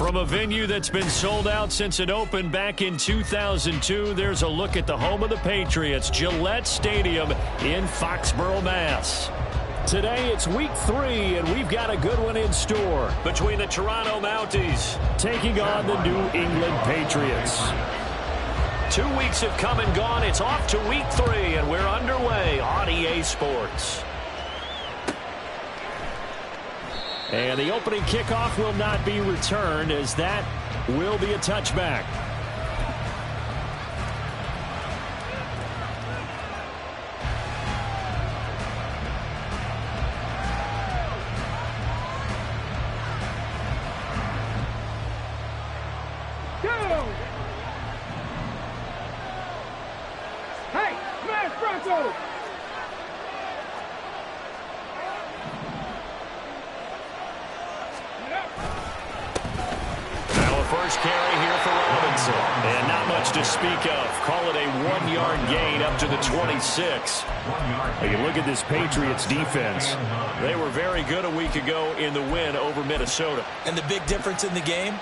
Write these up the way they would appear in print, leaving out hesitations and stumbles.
From a venue that's been sold out since it opened back in 2002, there's a look at the home of the Patriots, Gillette Stadium in Foxborough, Mass. Today it's week 3, and we've got a good one in store between the Toronto Mounties taking on the New England Patriots. 2 weeks have come and gone. It's off to week 3, and we're underway on EA Sports. And the opening kickoff will not be returned, as that will be a touchback. Go! Hey, smash Bronco! First carry here for Robinson. And not much to speak of. Call it a 1-yard gain up to the 26. You look at this Patriots defense. They were very good a week ago in the win over Minnesota. And the big difference in the game,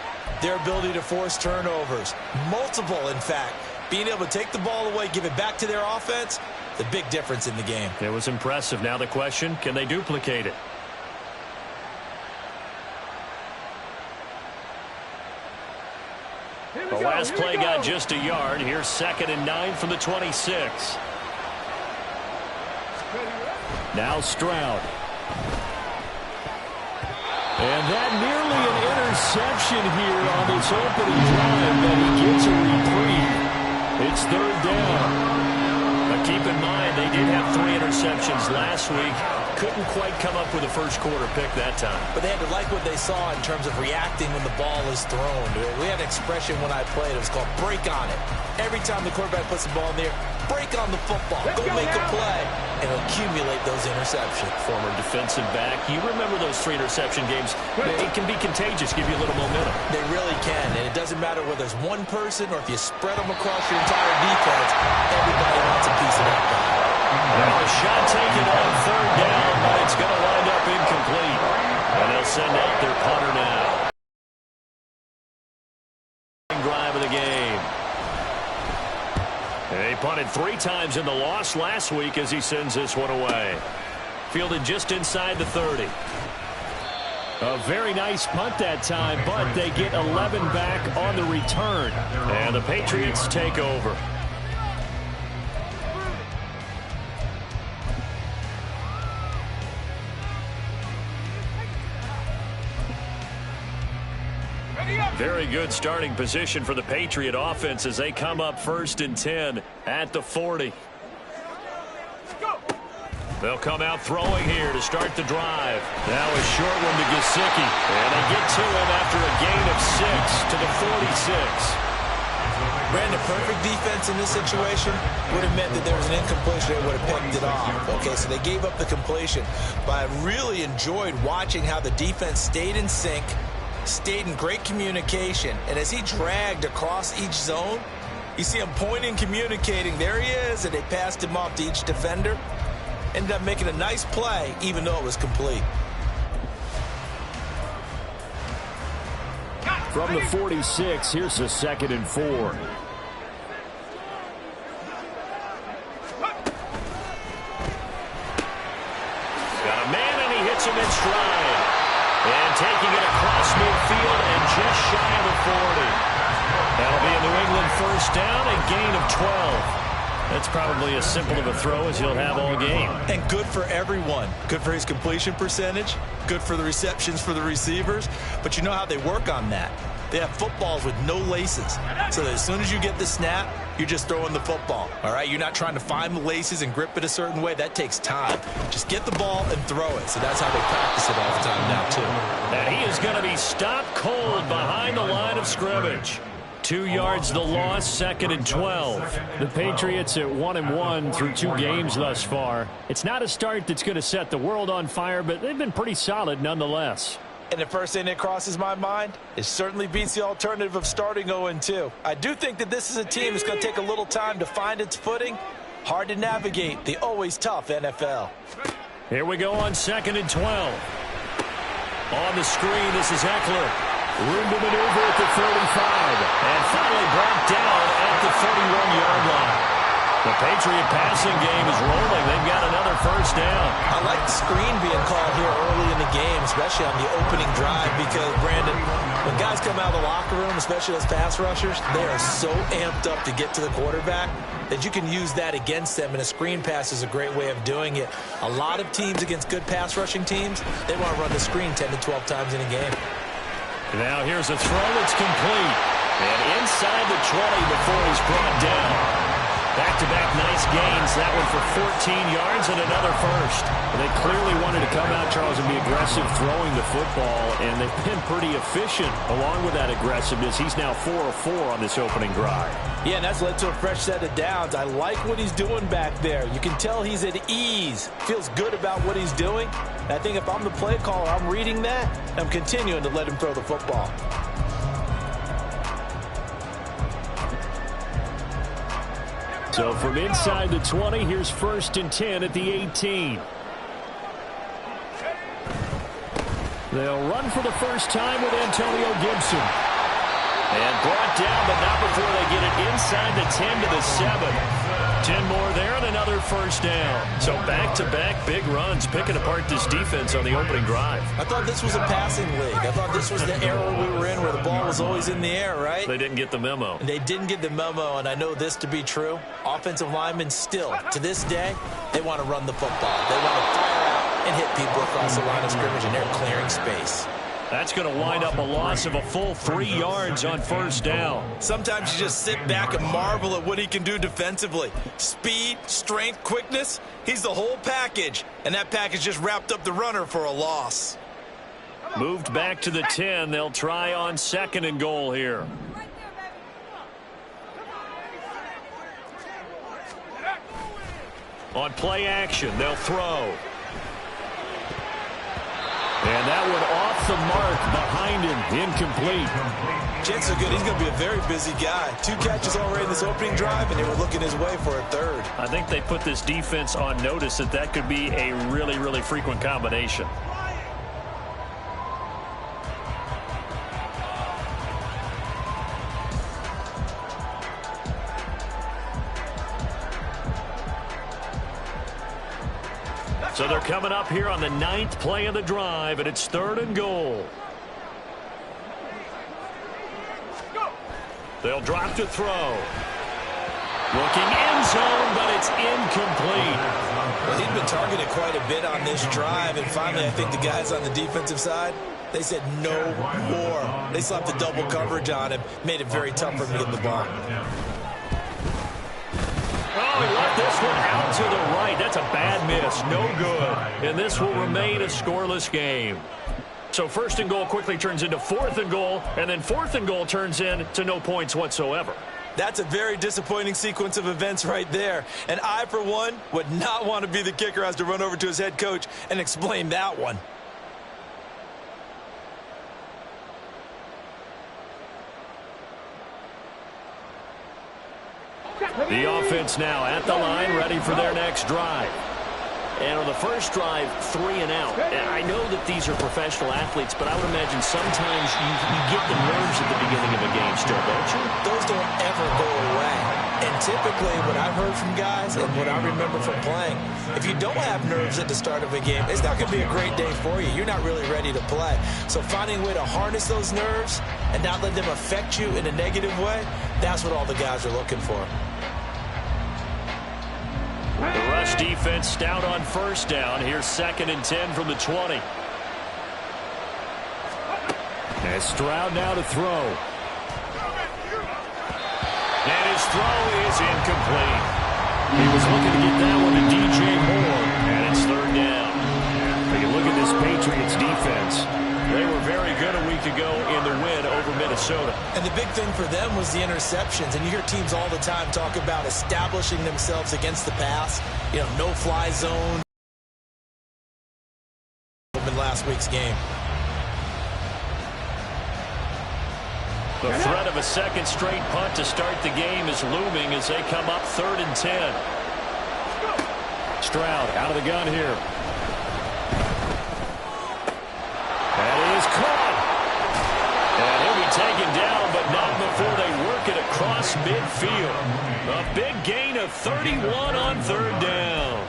their ability to force turnovers. Multiple, in fact. Being able to take the ball away, give it back to their offense, the big difference in the game. It was impressive. Now the question, can they duplicate it? The last play got just a yard. Here's 2nd and 9 from the 26. Now Stroud. And that nearly an interception here on this opening drive, but he gets a reprieve. It's 3rd down. But keep in mind, they did have 3 interceptions last week. Couldn't quite come up with a first-quarter pick that time. But they had to like what they saw in terms of reacting when the ball is thrown. We had an expression when I played. It was called break on it. Every time the quarterback puts the ball in there, break on the football. Go make a play and accumulate those interceptions. Former defensive back. You remember those 3 interception games. It can be contagious, give you a little momentum. They really can. And it doesn't matter whether it's one person or if you spread them across your entire defense. Everybody wants a piece of that guy. Well, a shot taken on 3rd down, but it's going to wind up incomplete. And they'll send out their punter now. Drive of the game. They punted 3 times in the loss last week as he sends this one away. Fielded just inside the 30. A very nice punt that time, but they get 11 back on the return. And the Patriots take over. Very good starting position for the Patriot offense as they come up 1st and 10 at the 40. They'll come out throwing here to start the drive. Now a short one to Gesicki. And they get to him after a gain of 6 to the 46. Brandon, perfect defense in this situation would have meant that there was an incompletion. They would have picked it off. Okay, so they gave up the completion. But I really enjoyed watching how the defense stayed in sync, stayed in great communication, and as he dragged across each zone, you see him pointing, communicating. There he is, and they passed him off to each defender. Ended up making a nice play, even though it was complete. From the 46, here's a 2nd and 4. Got a man, and he hits him in stride. And taking it across midfield and just shy of the 40. That'll be a New England 1st down, a gain of 12. That's probably as simple of a throw as he'll have all game. And good for everyone. Good for his completion percentage. Good for the receptions for the receivers. But you know how they work on that. They have footballs with no laces. So that as soon as you get the snap, you're just throwing the football. All right? You're not trying to find the laces and grip it a certain way. That takes time. Just get the ball and throw it. So that's how they practice it all the time now, too. And he is going to be stopped cold behind the line of scrimmage. 2 yards the loss, 2nd and 12. The Patriots at 1-1 through 2 games thus far. It's not a start that's going to set the world on fire, but they've been pretty solid nonetheless. And the first thing that crosses my mind, it certainly beats the alternative of starting 0-2. I do think that this is a team that's going to take a little time to find its footing. Hard to navigate the always tough NFL. Here we go on 2nd and 12. On the screen, this is Eckler. Room to maneuver at the 35. And finally brought down at the 31-yard line. The Patriot passing game is rolling. They've got another first down. I like the screen being called here early in the game, especially on the opening drive, because, Brandon, when guys come out of the locker room, especially those pass rushers, they are so amped up to get to the quarterback that you can use that against them, and a screen pass is a great way of doing it. A lot of teams against good pass rushing teams, they want to run the screen 10 to 12 times in a game. Now here's a throw that's complete. And inside the 20 before he's brought down. Back-to-back nice gains. That one for 14 yards and another first. They clearly wanted to come out, Charles, and be aggressive throwing the football, and they've been pretty efficient along with that aggressiveness. He's now 4 of 4 on this opening drive. Yeah, and that's led to a fresh set of downs. I like what he's doing back there. You can tell he's at ease. Feels good about what he's doing. And I think if I'm the play caller, I'm reading that. I'm continuing to let him throw the football. So from inside the 20, here's 1st and 10 at the 18. They'll run for the first time with Antonio Gibson. And brought down, but not before they get it inside the 10 to the 7. 10 more there and another first down. So back-to-back big runs, picking apart this defense on the opening drive. I thought this was a passing league. I thought this was the era we were in where the ball was always in the air, right? They didn't get the memo. And they didn't get the memo, and I know this to be true. Offensive linemen still, to this day, they want to run the football. They want to fire out and hit people across the line of scrimmage, and they're clearing space. That's going to wind up a loss of a full 3 yards on first down. Sometimes you just sit back and marvel at what he can do defensively. Speed, strength, quickness, he's the whole package. And that package just wrapped up the runner for a loss. Moved back to the 10. They'll try on 2nd and goal here. On play action, they'll throw. And that one off the mark behind him, incomplete. Chances are good he's going to be a very busy guy. 2 catches already in this opening drive, and they were looking his way for a 3rd. I think they put this defense on notice that that could be a really, really frequent combination. So they're coming up here on the 9th play of the drive, and it's 3rd and goal. They'll drop to throw. Looking end zone, but it's incomplete. Well, he's been targeted quite a bit on this drive, and finally I think the guys on the defensive side, they said no more. They slapped the double coverage on him, made it very tough for him to get the ball. Oh, he left this one out to the right. That's a bad miss. No good. And this will remain a scoreless game. So 1st and goal quickly turns into 4th and goal, and then 4th and goal turns into no points whatsoever. That's a very disappointing sequence of events right there. And I, for one, would not want to be the kicker who has to run over to his head coach and explain that one. The offense now at the line, ready for their next drive. And on the first drive, 3 and out. And I know that these are professional athletes, but I would imagine sometimes you get the nerves at the beginning of a game still, don't you? Those don't ever go away. And typically, what I've heard from guys and what I remember from playing, if you don't have nerves at the start of a game, it's not going to be a great day for you. You're not really ready to play. So finding a way to harness those nerves and not let them affect you in a negative way, that's what all the guys are looking for. The rush defense stout on first down. Here's 2nd and 10 from the 20. And Stroud now to throw. And his throw is incomplete. He was looking to get that one to DJ Moore, and it's 3rd down. When you look at this Patriots defense, they were very good a week ago in the win over Minnesota. And the big thing for them was the interceptions. And you hear teams all the time talk about establishing themselves against the pass. You know, no-fly zone in last week's game. The threat of a 2nd straight punt to start the game is looming as they come up 3rd and 10. Stroud out of the gun here. That is caught. And across midfield. A big gain of 31 on third down.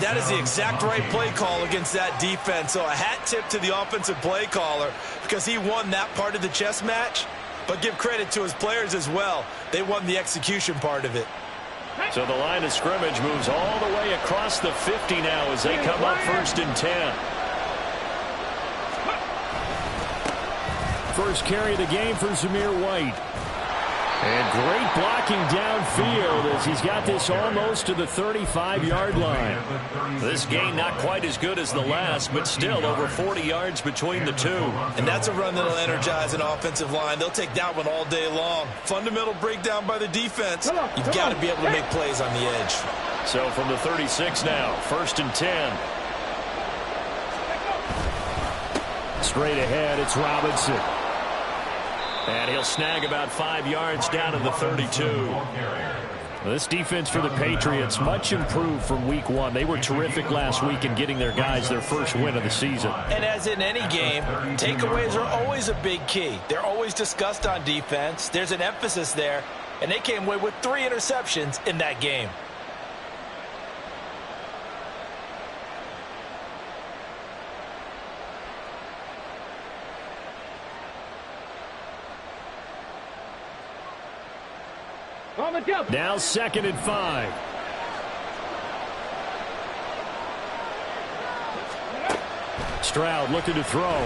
That is the exact right play call against that defense. So a hat tip to the offensive play caller because he won that part of the chess match. But give credit to his players as well. They won the execution part of it. So the line of scrimmage moves all the way across the 50 now as they come up 1st and 10. First carry of the game for Zamir White. And great blocking downfield as he's got this almost to the 35-yard line. This gain not quite as good as the last, but still over 40 yards between the two. And that's a run that'll energize an offensive line. They'll take that one all day long. Fundamental breakdown by the defense. You've got to be able to make plays on the edge. So from the 36 now, 1st and 10. Straight ahead, it's Robinson. And he'll snag about 5 yards down to the 32. This defense for the Patriots, much improved from week 1. They were terrific last week in getting their guys their first win of the season. And as in any game, takeaways are always a big key. They're always discussed on defense. There's an emphasis there. And they came away with 3 interceptions in that game. Now 2nd and 5. Stroud looking to throw.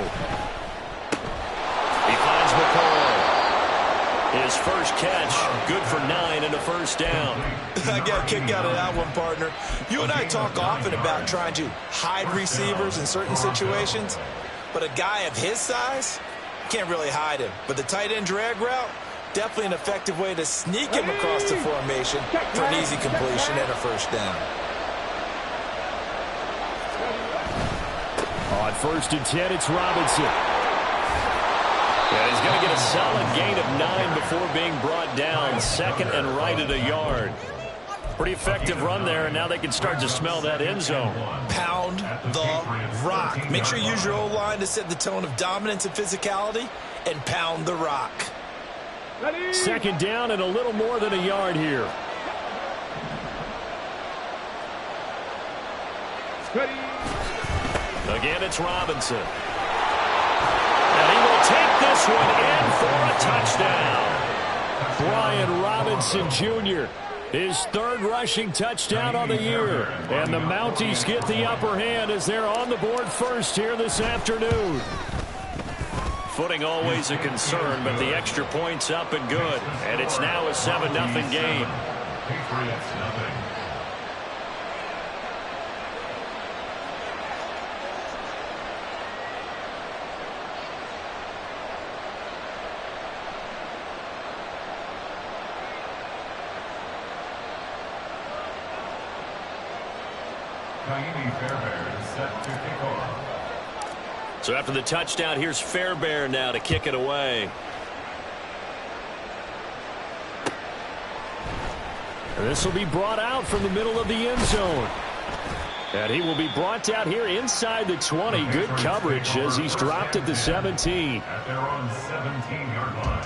He finds McCoy. His first catch, good for 9 and a first down. I got a kick out of that one, partner. You and I talk often about trying to hide receivers in certain situations, but a guy of his size can't really hide him. But the tight end drag route, definitely an effective way to sneak him across the formation for an easy completion and a first down. On 1st and 10, it's Robinson. Yeah, he's going to get a solid gain of 9 before being brought down. 2nd and right at a yard. Pretty effective run there, and now they can start to smell that end zone. Pound the rock. Make sure you use your O-line to set the tone of dominance and physicality, and pound the rock. 2nd down and a little more than a yard here. Again, it's Robinson. And he will take this one in for a touchdown. Brian Robinson Jr., his 3rd rushing touchdown on the year. And the Mounties get the upper hand as they're on the board first here this afternoon. Footing always a concern, but the extra point's up and good. And it's now a 7-0 game. So after the touchdown, here's Fairbairn now to kick it away. And this will be brought out from the middle of the end zone. And he will be brought out here inside the 20. Good coverage as he's dropped at the 17. At their own 17-yard line.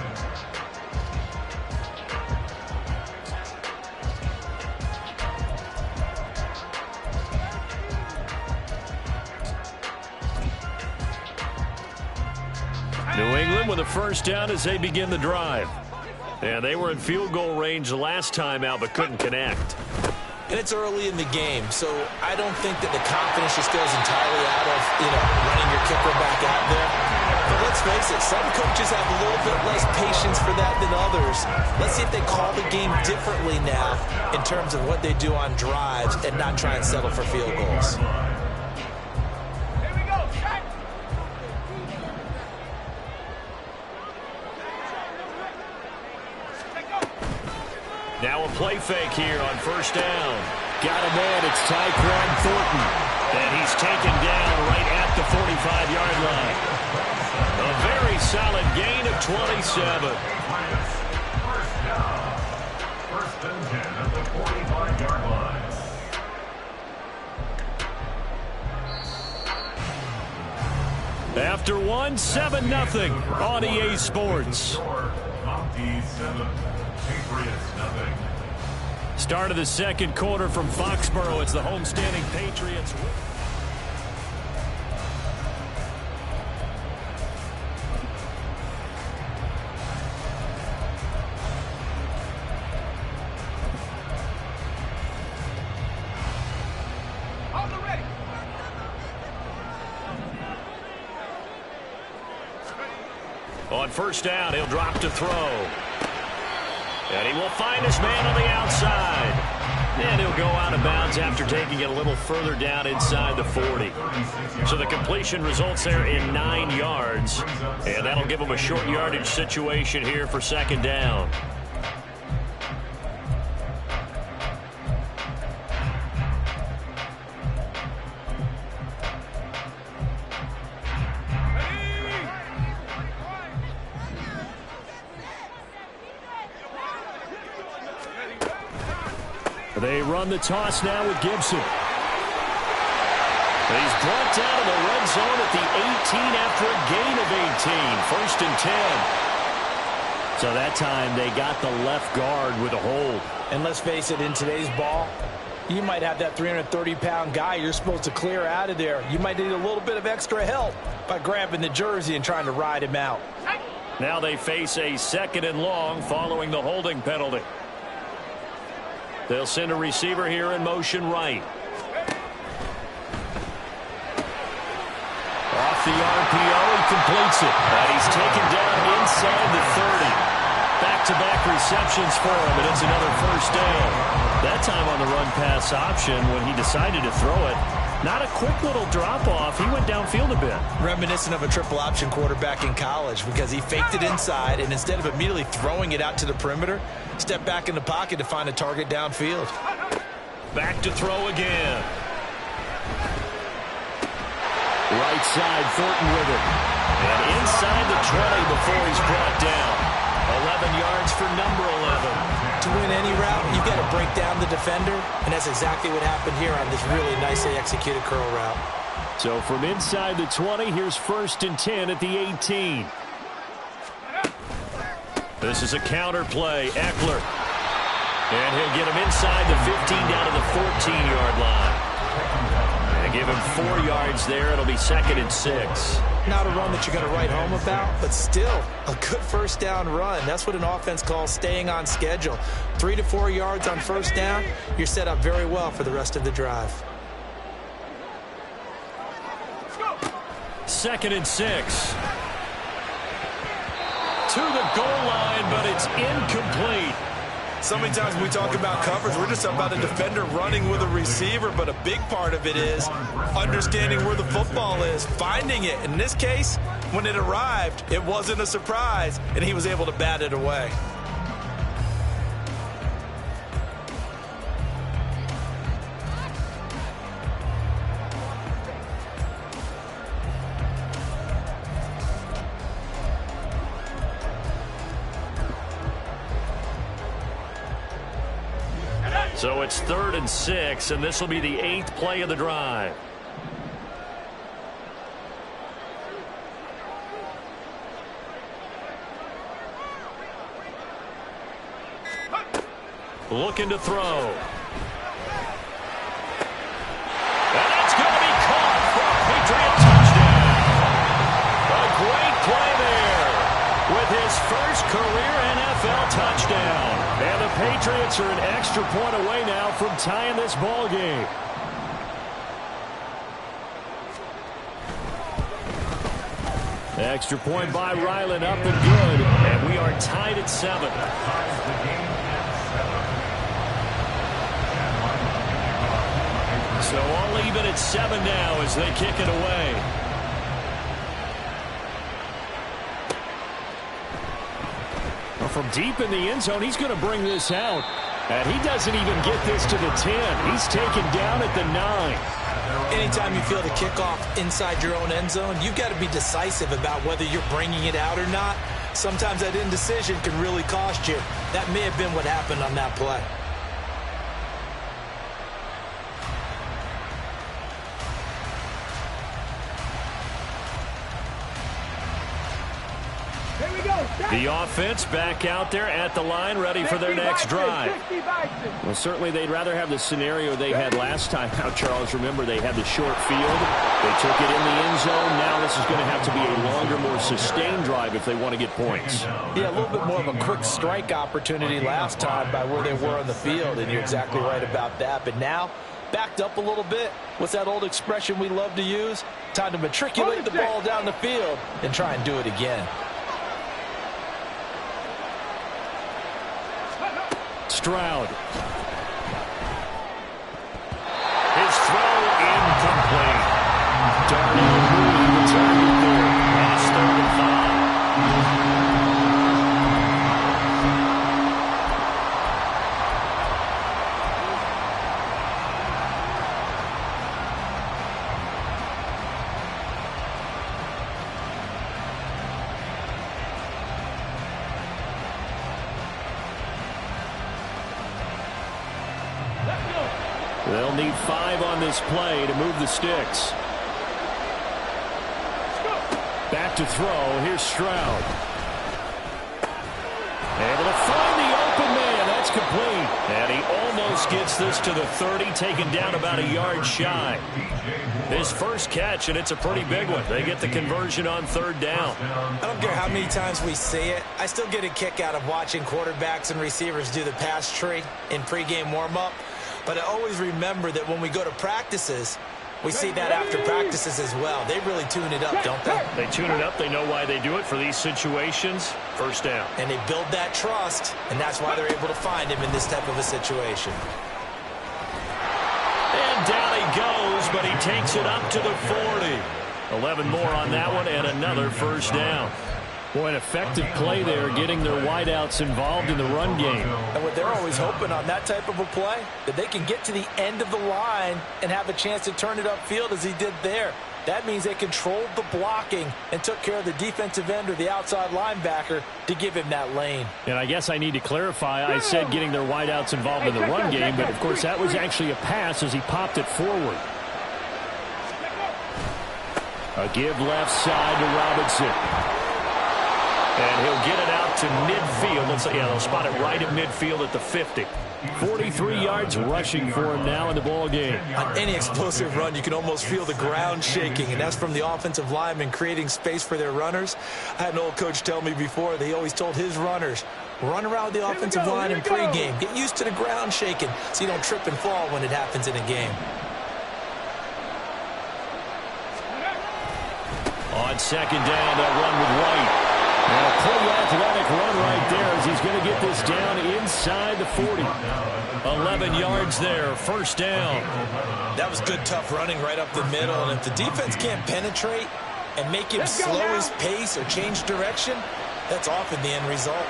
New England with a first down as they begin the drive. And they were in field goal range the last time out, but couldn't connect. And it's early in the game, so I don't think that the confidence just goes entirely out of, running your kicker back out there. But let's face it, some coaches have a little bit less patience for that than others. Let's see if they call the game differently now in terms of what they do on drives and not try and settle for field goals. Now a play fake here on first down. Got a man, it's Tyquan Thornton. And he's taken down right at the 45-yard line. A very solid gain of 27. First down. 1st and 10 at the 45-yard line. After one, 7-0 on EA Sports. Mounties 7. Patriots nothing. Start of the second quarter from Foxborough. It's the homestanding Patriots. On first down, he'll drop to throw. And he will find his man on the outside. And he'll go out of bounds after taking it a little further down inside the 40. So the completion results there in 9 yards. And that'll give him a short yardage situation here for second down. They run the toss now with Gibson. He's brought down in the red zone at the 18 after a gain of 18. First and 10. So that time they got the left guard with a hold. And let's face it, in today's ball, you might have that 330-pound guy you're supposed to clear out of there. You might need a little bit of extra help by grabbing the jersey and trying to ride him out. Now they face a second and long following the holding penalty. They'll send a receiver here in motion right. Off the RPO, he completes it. And he's taken down inside the 30. Back-to-back receptions for him, and it's another first down. That time on the run-pass option when he decided to throw it. Not a quick little drop-off. He went downfield a bit. Reminiscent of a triple-option quarterback in college because he faked it inside, and instead of immediately throwing it out to the perimeter, stepped back in the pocket to find a target downfield. Back to throw again. Right side, Thornton with it. And inside the 20 before he's brought down. 11 yards for number 11. To win any route, you've got to break down the defender, and that's exactly what happened here on this really nicely executed curl route. So from inside the 20, here's first and 10 at the 18. This is a counter play. Eckler. And he'll get him inside the 15 down to the 14-yard line. And give him 4 yards there. It'll be second and 6. Not a run that you're going to write home about, but still a good first down run. That's what an offense calls staying on schedule. 3 to 4 yards on first down, you're set up very well for the rest of the drive. Second and 6. To the goal line, but it's incomplete. So many times when we talk about coverage, we're just about a defender running with a receiver, but a big part of it is understanding where the football is, finding it. In this case, when it arrived, it wasn't a surprise, and he was able to bat it away. So it's 3rd and 6, and this will be the 8th play of the drive. Looking to throw. And that's going to be caught for a Patriot touchdown. A great play there with his first career NFL touchdown. And the Patriots are an extra point away now from tying this ball game. Extra point by Ryland, up and good. And we are tied at 7. So all even at 7 now as they kick it away. Well, from deep in the end zone, he's going to bring this out. And he doesn't even get this to the 10. He's taken down at the 9. Anytime you feel the kickoff inside your own end zone, you've got to be decisive about whether you're bringing it out or not. Sometimes that indecision can really cost you. That may have been what happened on that play. The offense back out there at the line, ready for their next drive. Well, certainly they'd rather have the scenario they had last time out, Charles. Remember, they had the short field. They took it in the end zone. Now this is going to have to be a longer, more sustained drive if they want to get points. Yeah, a little bit more of a quick strike opportunity last time by where they were on the field, and you're exactly right about that. But now, backed up a little bit. What's that old expression we love to use? Time to matriculate the ball down the field and try and do it again. Stroud. His throw incomplete. Darnell Mooney the target there. And it's 3rd and 5. They'll need 5 on this play to move the sticks. Back to throw. Here's Stroud. Able to find the open man. That's complete. And he almost gets this to the 30, taken down about a yard shy. His first catch, and it's a pretty big one. They get the conversion on 3rd down. I don't care how many times we say it. I still get a kick out of watching quarterbacks and receivers do the pass tree in pregame warm-up. But I always remember that when we go to practices, we see that after practices as well. They really tune it up, don't they? They tune it up. They know why they do it for these situations. 1st down. And they build that trust, and that's why they're able to find him in this type of a situation. And down he goes, but he takes it up to the 40. 11 more on that one, and another 1st down. Boy, an effective play there, getting their wideouts involved in the run game. And what they're always hoping on that type of a play, that they can get to the end of the line and have a chance to turn it upfield as he did there. That means they controlled the blocking and took care of the defensive end or the outside linebacker to give him that lane. And I guess I need to clarify, I said getting their wideouts involved in the run game, but of course that was actually a pass as he popped it forward. A give left side to Robinson. And he'll get it out to midfield. They'll spot it right at midfield at the 50. 43 yards rushing for him now in the ball game. On any explosive run, you can almost feel the ground shaking, and that's from the offensive linemen creating space for their runners. I had an old coach tell me before, they always told his runners, run around the offensive line in pregame. Get used to the ground shaking so you don't trip and fall when it happens in a game. On 2nd down, they'll run with White. And a pretty athletic run right there as he's going to get this down inside the 40. 11 yards there, 1st down. That was good, tough running right up the middle. And if the defense can't penetrate and make him slow his pace or change direction, that's often the end result.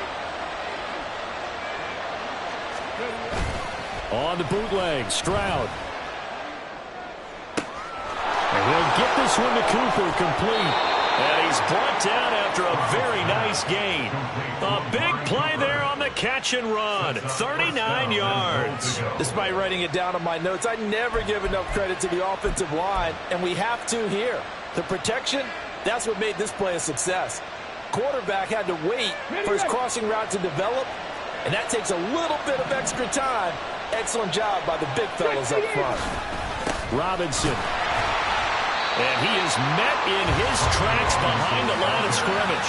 On the bootleg, Stroud. And he'll get this one to Cooper, complete. And he's brought down after a very nice gain. A big play there on the catch and run. 39 yards. Despite writing it down on my notes, I never give enough credit to the offensive line, and we have to here. The protection, that's what made this play a success. Quarterback had to wait for his crossing route to develop, and that takes a little bit of extra time. Excellent job by the big fellas up front. Robinson. And he is met in his tracks behind the line of scrimmage.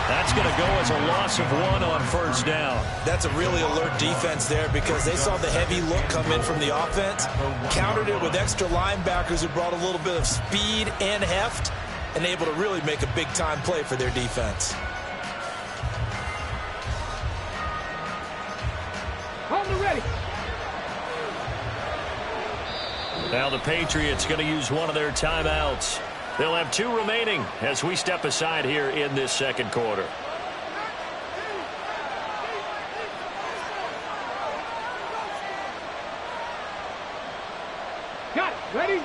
That's going to go as a loss of 1 on 1st down. That's a really alert defense there because they saw the heavy look come in from the offense, countered it with extra linebackers who brought a little bit of speed and heft, and able to really make a big-time play for their defense. Hold it ready. Now the Patriots going to use one of their timeouts. They'll have 2 remaining as we step aside here in this 2nd quarter. Got it. Ready?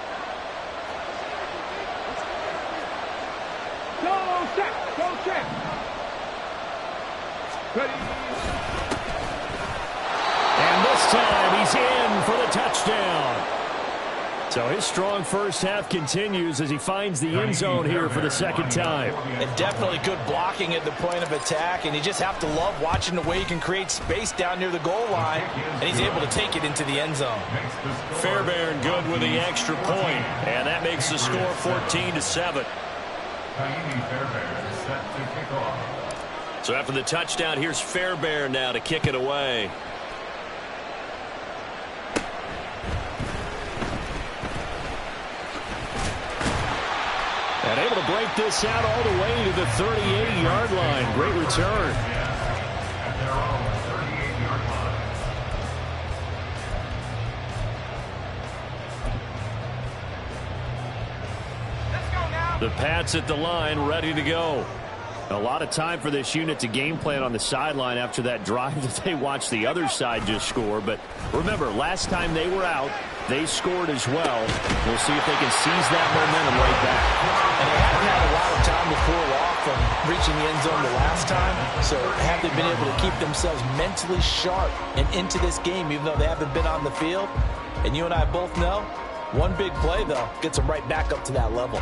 Go check. Go check. Ready? And this time he's in for the touchdown. So his strong first half continues as he finds the end zone here for the second time. And definitely good blocking at the point of attack, and you just have to love watching the way he can create space down near the goal line, and he's able to take it into the end zone. Fairbairn good with the extra point, and that makes the score 14-7. So after the touchdown, here's Fairbairn now to kick it away. And able to break this out all the way to the 38-yard line. Great return. The Pats at the line, ready to go. A lot of time for this unit to game plan on the sideline after that drive that they watched the other side just score. But remember, last time they were out, they scored as well. We'll see if they can seize that momentum right back. And they haven't had a lot of time to cool off from reaching the end zone the last time. So have they been able to keep themselves mentally sharp and into this game, even though they haven't been on the field? And you and I both know, one big play, though, gets them right back up to that level.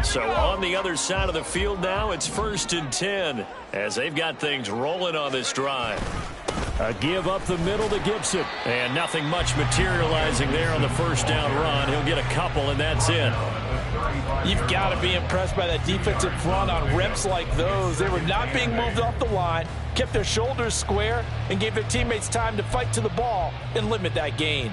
So on the other side of the field now, it's 1st and 10 as they've got things rolling on this drive. A give up the middle to Gibson. And nothing much materializing there on the first down run. He'll get a couple, and that's it. You've got to be impressed by that defensive front on reps like those. They were not being moved off the line, kept their shoulders square, and gave their teammates time to fight to the ball and limit that gain.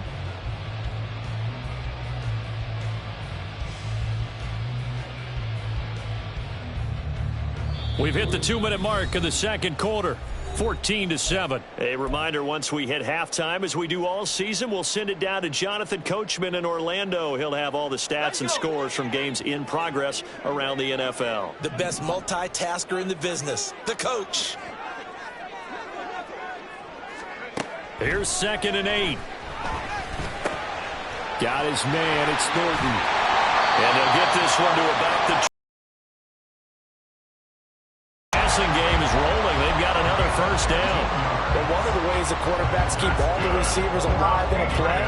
We've hit the 2-minute mark of the second quarter. 14-7. A reminder, once we hit halftime, as we do all season, we'll send it down to Jonathan Coachman in Orlando. He'll have all the stats and scores from games in progress around the NFL. The best multitasker in the business, the coach. Here's 2nd and 8. Got his man. It's Thornton. And they'll get this one to about the game is rolling. They've got another first down. But one of the ways the quarterbacks keep all the receivers alive in a play,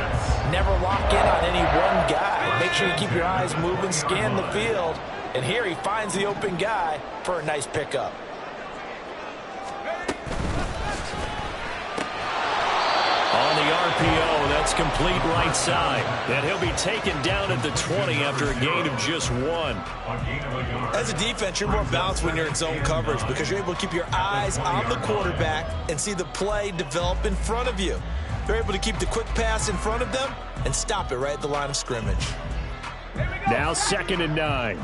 never lock in on any one guy. Make sure you keep your eyes moving, scan the field. And here he finds the open guy for a nice pickup. On the RPO, that's complete right side. And he'll be taken down at the 20 after a gain of just 1. As a defense, you're more balanced when you're in zone coverage because you're able to keep your eyes on the quarterback and see the play develop in front of you. They're able to keep the quick pass in front of them and stop it right at the line of scrimmage. Now 2nd and 9.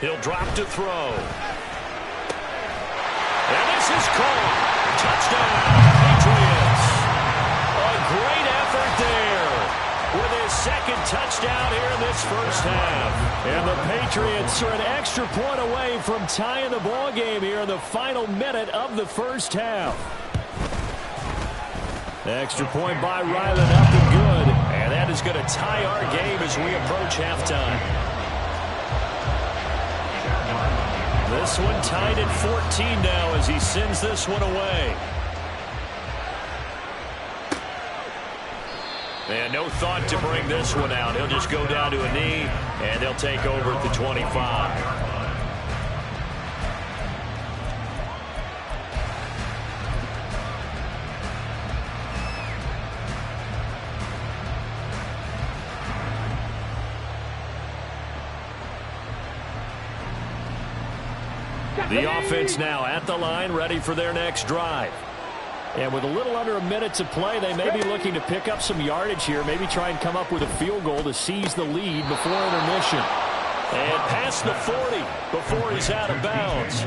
He'll drop to throw. And this is caught. Touchdown, Patriots. A great effort there with his second touchdown here in this first half. And the Patriots are an extra point away from tying the ball game here in the final minute of the first half. Extra point by Ryland, up and good. And that is going to tie our game as we approach halftime. This one tied at 14 now as he sends this one away. And no thought to bring this one out. He'll just go down to a knee, and they'll take over at the 25. The offense now at the line, ready for their next drive. And with a little under a minute to play, they may be looking to pick up some yardage here, maybe try and come up with a field goal to seize the lead before intermission. And past the 40 before he's out of bounds.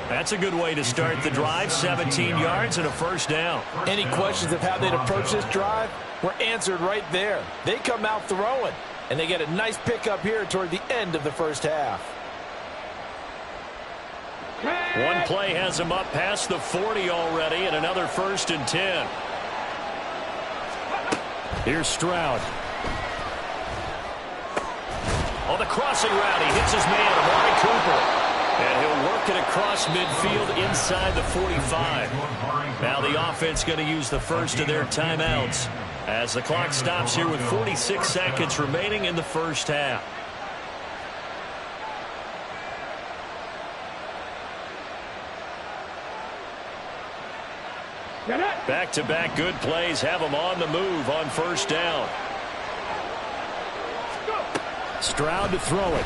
That's a good way to start the drive, 17 yards and a first down. Any questions of how they'd approach this drive were answered right there. They come out throwing, and they get a nice pickup here toward the end of the first half. One play has him up past the 40 already, and another 1st and 10. Here's Stroud. On the crossing route, he hits his man, Amari Cooper. And he'll work it across midfield inside the 45. Now the offense going to use the first of their timeouts as the clock stops here with 46 seconds remaining in the first half. Back-to-back good plays have them on the move on first down. Stroud to throw it.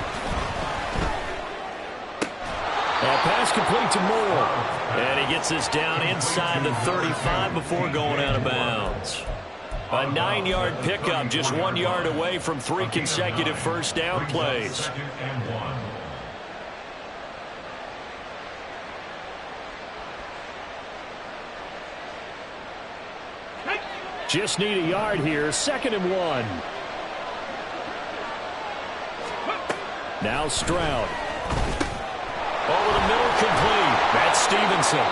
And pass complete to Moore. And he gets this down inside the 35 before going out of bounds. A 9-yard pickup, just 1 yard away from 3 consecutive first down plays. Just need a yard here, 2nd and 1. Now Stroud. Over the middle, complete. That's Stevenson.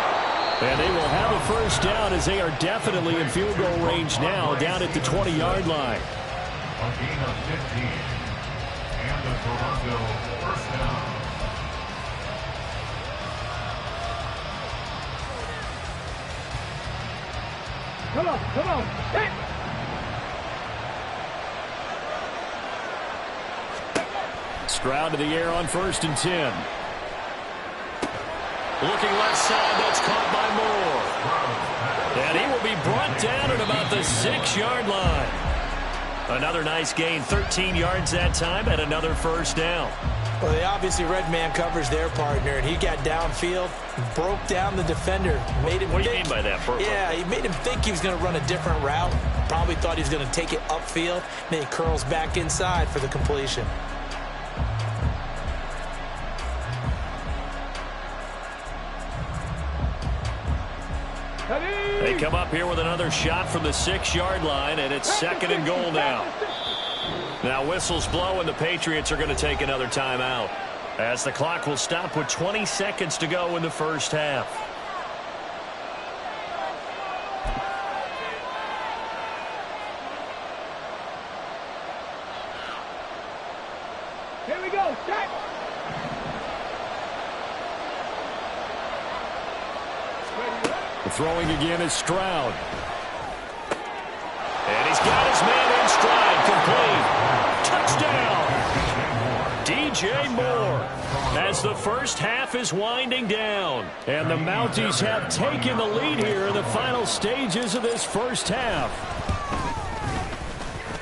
And they will have a first down as they are definitely in field goal range now, down at the 20-yard line. A gain of 15. And the Toronto first down. Come on. Hit. Stroud to the air on 1st and 10. Looking left side, that's caught by Moore. And he will be brought down at about the 6-yard line. Another nice gain, 13 yards that time, and another first down. Well, they obviously red man coverage their partner, and he got downfield, broke down the defender. Made him what do you mean by that, Purple? Yeah, he made him think he was going to run a different route. Probably thought he was going to take it upfield. Then he curls back inside for the completion. They come up here with another shot from the 6-yard line, and it's 2nd and goal now. Now whistles blow, and the Patriots are going to take another timeout as the clock will stop with 20 seconds to go in the first half. Here we go. Set. Throwing again is Stroud. And he's got his man in stride, complete. Touchdown. DJ Moore as the first half is winding down. And the Mounties have taken the lead here in the final stages of this first half.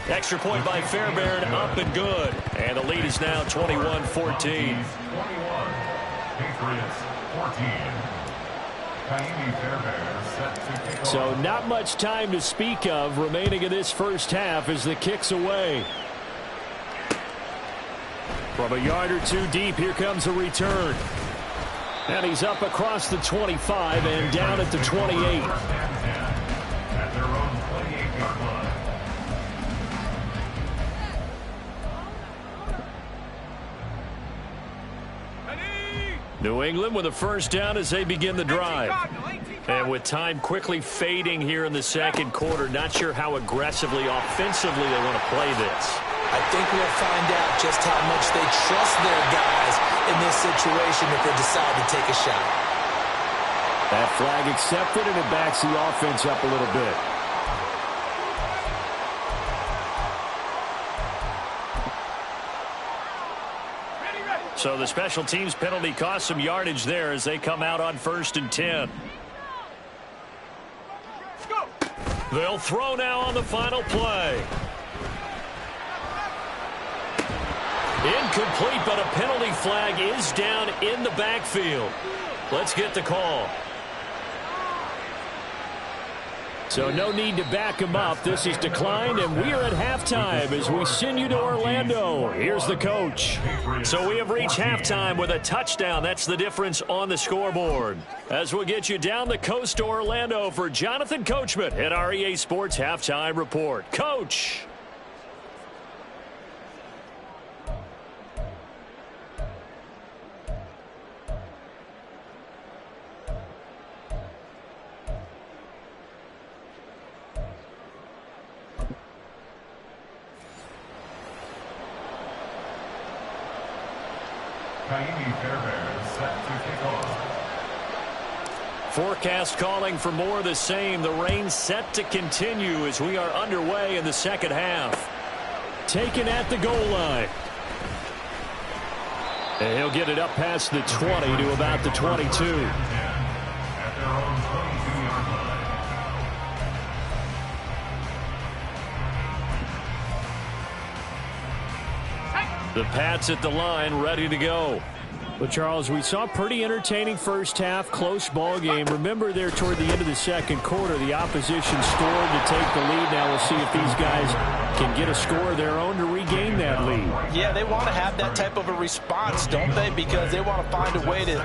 Extra point by Fairbairn, up and good. And the lead is now 21-14. 21. Patriots 14. So not much time to speak of remaining in this first half as the kick's away. From a yard or two deep, here comes a return. And he's up across the 25 and down at the 28. At their own 28-yard line. New England with a first down as they begin the drive. And with time quickly fading here in the second quarter, not sure how aggressively, offensively they want to play this. I think we'll find out just how much they trust their guys in this situation if they decide to take a shot. That flag accepted, and it backs the offense up a little bit. So the special teams penalty cost some yardage there as they come out on 1st and 10. They'll throw now on the final play. Incomplete, but a penalty flag is down in the backfield. Let's get the call. So no need to back him up. This is declined, and we are at halftime as we send you to Orlando. Here's the coach. So we have reached halftime with a touchdown. That's the difference on the scoreboard. As we'll get you down the coast to Orlando for Jonathan Coachman at our EA Sports Halftime Report. Coach. set to kick off. Forecast calling for more of the same. The rain set to continue as we are underway in the second half. Taken at the goal line. And he'll get it up past the 20 to about the 22. At their own 22-yard line. The Pats at the line, ready to go. But, Charles, we saw a pretty entertaining first half, close ball game. Remember there toward the end of the second quarter, the opposition scored to take the lead. Now we'll see if these guys can get a score of their own to regain that lead. Yeah, they want to have that type of a response, don't they? Because they want to find a way to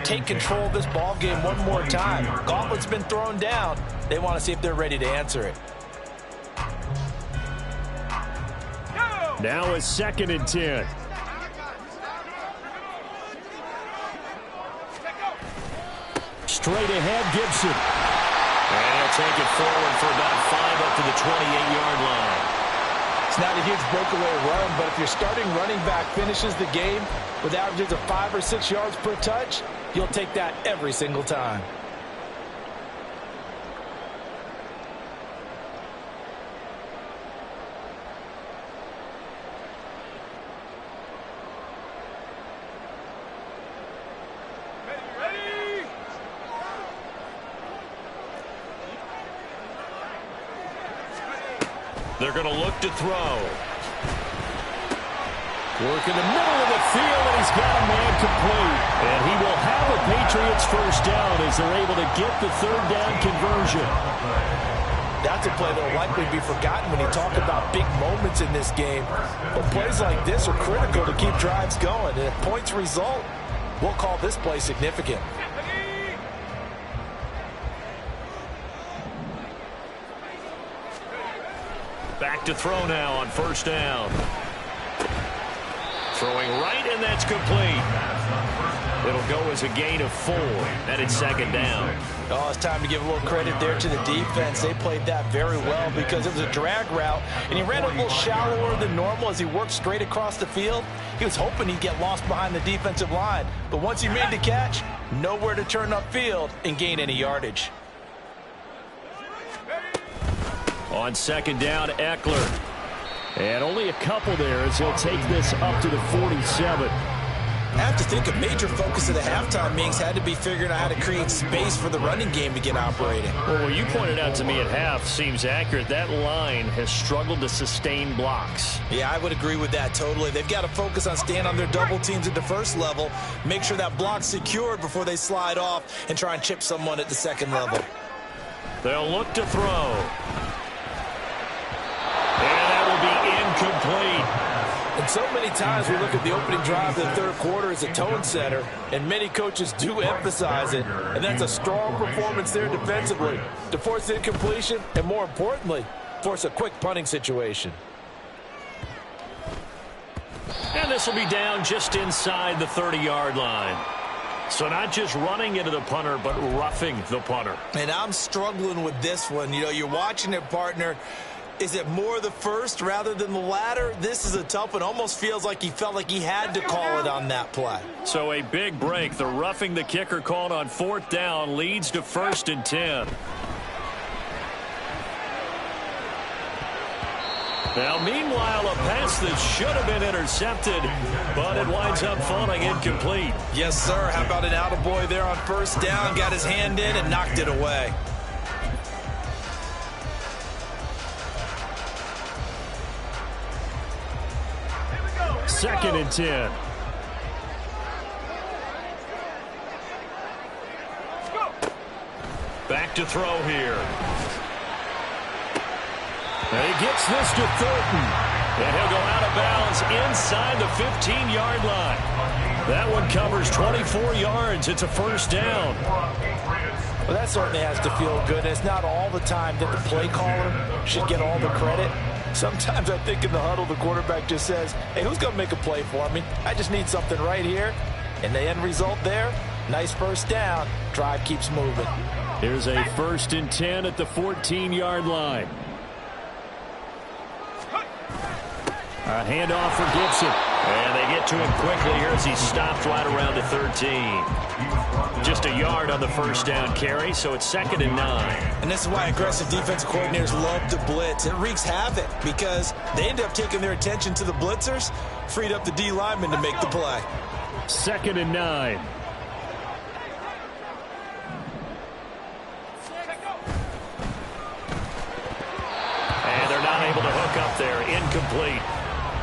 take control of this ball game one more time. Gauntlet's been thrown down. They want to see if they're ready to answer it. Now a 2nd and 10. Straight ahead, Gibson. And he'll take it forward for about 5 up to the 28-yard line. It's not a huge breakaway run, but if your starting running back finishes the game with averages of 5 or 6 yards per touch, you'll take that every single time. They're going to look to throw. Work in the middle of the field, and he's got a man complete. And he will have a Patriots first down as they're able to get the 3rd down conversion. That's a play that will likely be forgotten when you talk about big moments in this game. But plays like this are critical to keep drives going. And if points result, we'll call this play significant. Back to throw now on 1st down. Throwing right, and that's complete. It'll go as a gain of 4, and it's 2nd down. Oh, it's time to give a little credit there to the defense. They played that very well because it was a drag route, and he ran a little shallower than normal as he worked straight across the field. He was hoping he'd get lost behind the defensive line, but once he made the catch, nowhere to turn upfield and gain any yardage. On 2nd down, Eckler. And only a couple there as he'll take this up to the 47. I have to think a major focus of the halftime meetings had to be figuring out how to create space for the running game to get operating. Well, what you pointed out to me at half seems accurate. That line has struggled to sustain blocks. Yeah, I would agree with that totally. They've got to focus on staying on their double teams at the first level, make sure that block's secured before they slide off and try and chip someone at the second level. They'll look to throw. And that will be incomplete. And so many times we look at the opening drive of the 3rd quarter as a tone setter, and many coaches do emphasize it, and that's a strong performance there defensively to force incompletion and, more importantly, force a quick punting situation. And this will be down just inside the 30-yard line. So not just running into the punter, but roughing the punter. And I'm struggling with this one. You know, you're watching it, partner. Is it more the first rather than the latter? This is a tough one. Almost feels like he felt like he had to call it on that play. So a big break. The roughing the kicker called on 4th down leads to 1st and 10. Now, meanwhile, a pass that should have been intercepted, but it winds up falling incomplete. Yes, sir. How about an attaboy there on 1st down? Got his hand in and knocked it away. Second and 10. Back to throw here. And he gets this to Thornton. And he'll go out of bounds inside the 15-yard line. That one covers 24 yards. It's a 1st down. Well, that certainly has to feel good. It's not all the time that the play caller should get all the credit. Sometimes I think in the huddle, the quarterback just says, hey, who's going to make a play for me? I just need something right here. And the end result there, nice 1st down. Drive keeps moving. Here's a 1st and 10 at the 14-yard line. A handoff for Gibson. And they get to him quickly here as he stopped right around the 13. Just a yard on the first down carry, so it's 2nd and 9. And this is why aggressive defensive coordinators love to blitz. It wreaks havoc because they end up taking their attention to the blitzers, freed up the D lineman to make the play. 2nd and 9. And they're not able to hook up there. Incomplete.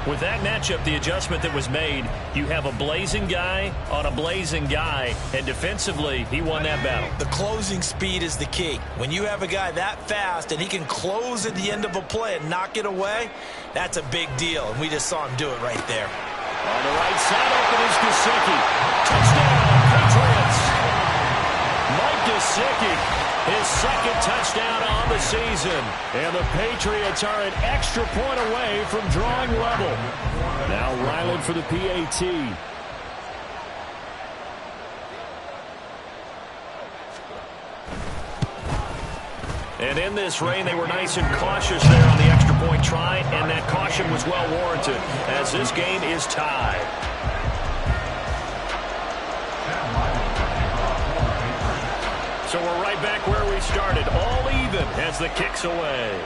With that matchup, the adjustment that was made, you have a blazing guy on a blazing guy, and defensively, he won that battle. The closing speed is the key. When you have a guy that fast and he can close at the end of a play and knock it away, that's a big deal, and we just saw him do it right there. On the right side, open is Gesicki. Touchdown, Patriots. Mike Gesicki, his 2nd touchdown on the season. And the Patriots are an extra point away from drawing level. Now Ryland for the PAT. And in this rain, they were nice and cautious there on the extra point try, and that caution was well warranted as this game is tied. So we're right back where we started, all even as the kick's away.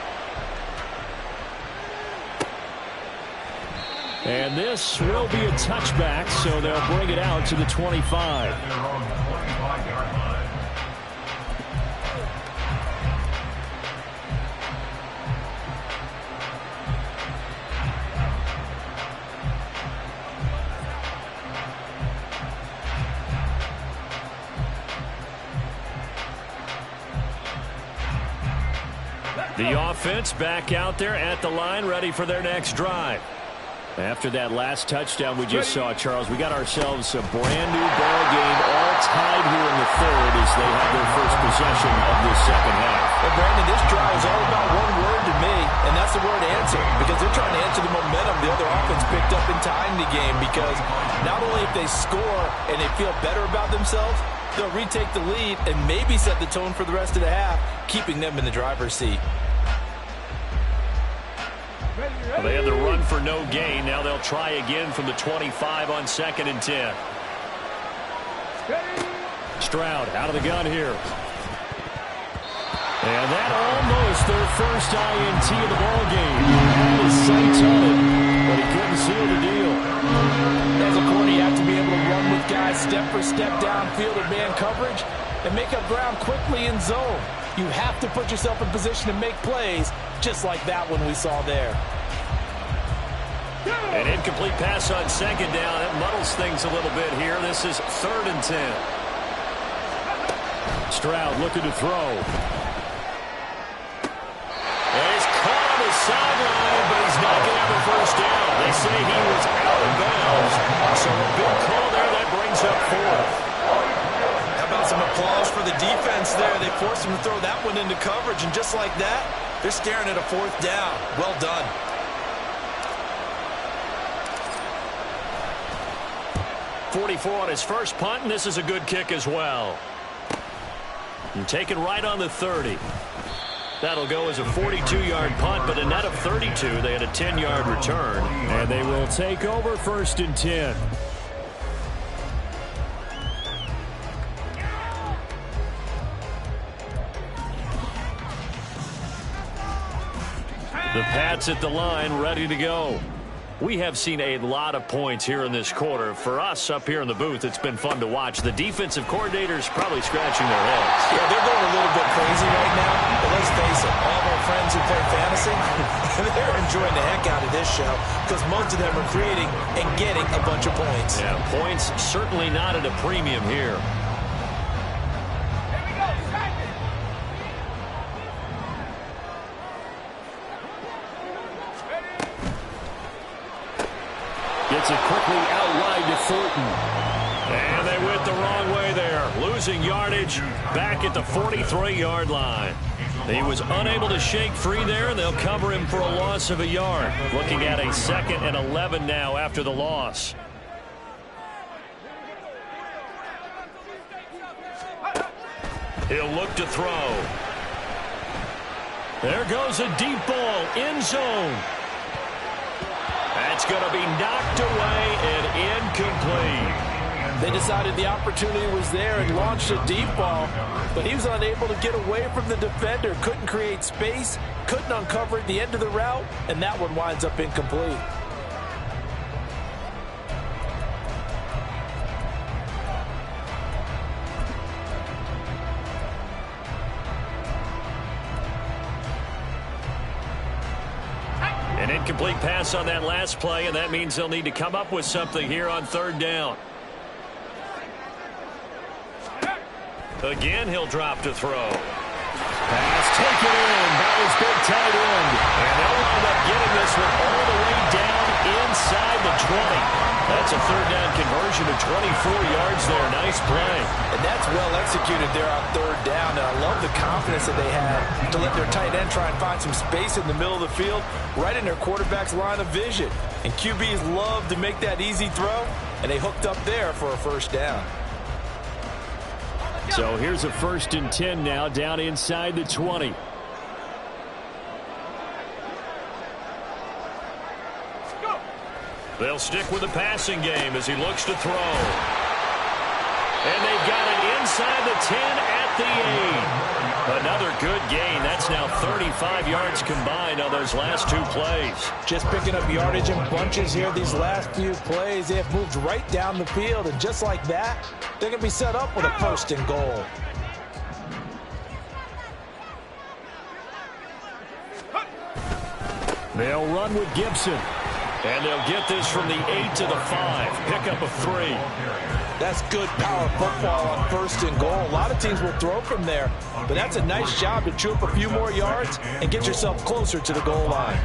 And this will be a touchback, so they'll bring it out to the 25. The offense back out there at the line, ready for their next drive. After that last touchdown we just saw, Charles, we got ourselves a brand-new ball game, all tied here in the 3rd as they have their first possession of this 2nd half. Well, Brandon, this drive is all about one word to me, and that's the word answer, because they're trying to answer the momentum the other offense picked up in tying the game, because not only if they score and they feel better about themselves, they'll retake the lead and maybe set the tone for the rest of the half, keeping them in the driver's seat. Well, they had the run for no gain. Now they'll try again from the 25 on 2nd and 10. Stroud out of the gun here. And that almost their first INT of the ball game. Had his sights on it, but he couldn't seal the deal. As a corner, you have to be able to run with guys step for step downfield in man coverage and make up ground quickly in zone. You have to put yourself in position to make plays, just like that one we saw there. An incomplete pass on 2nd down. That muddles things a little bit here. This is 3rd and 10. Stroud looking to throw. And he's caught on the sideline, but he's not going to have a first down. They say he was out of bounds. So a big call there. That brings up 4th. How about some applause for the defense there? They forced him to throw that one into coverage, and just like that, they're staring at a 4th down. Well done. 44 on his first punt, and this is a good kick as well. And taken right on the 30. That'll go as a 42-yard punt, but a net of 32. They had a 10-yard return, and they will take over 1st and 10. The Pats at the line, ready to go. We have seen a lot of points here in this quarter. For us up here in the booth, it's been fun to watch. The defensive coordinators probably scratching their heads. Yeah, they're going a little bit crazy right now. But let's face it, all of our friends who play fantasy, they're enjoying the heck out of this show because most of them are creating and getting a bunch of points. Yeah, points certainly not at a premium here. Gets it quickly out wide to Thornton. And they went the wrong way there. Losing yardage back at the 43-yard line. He was unable to shake free there, and they'll cover him for a loss of a yard. Looking at a 2nd and 11 now after the loss. He'll look to throw. There goes a deep ball, end zone. going to be knocked away and incomplete. They decided the opportunity was there and launched a deep ball, but he was unable to get away from the defender, couldn't create space, couldn't uncover at the end of the route, and that one winds up incomplete. An incomplete pass on that last play, and that means they'll need to come up with something here on third down. Again, he'll drop to throw. Pass taken in by his big tight end. And they'll wind up getting this one all the way down inside the 20. That's a third down conversion of 24 yards there. Nice play. And that's well executed there on third down. And I love the confidence that they had to let their tight end try and find some space in the middle of the field, right in their quarterback's line of vision. And QBs love to make that easy throw, and they hooked up there for a first down. So here's a 1st and 10 now, down inside the 20. They'll stick with the passing game as he looks to throw. And they've got it inside the 10 at the 8. Another good gain. That's now 35 yards combined on those last 2 plays. Just picking up yardage in bunches here these last few plays. They have moved right down the field, and just like that, they're going to be set up with a 1st and goal. They'll run with Gibson. And they'll get this from the 8 to the 5. Pickup of 3. That's good power football on 1st and goal. A lot of teams will throw from there, but that's a nice job to chew up a few more yards and get yourself closer to the goal line.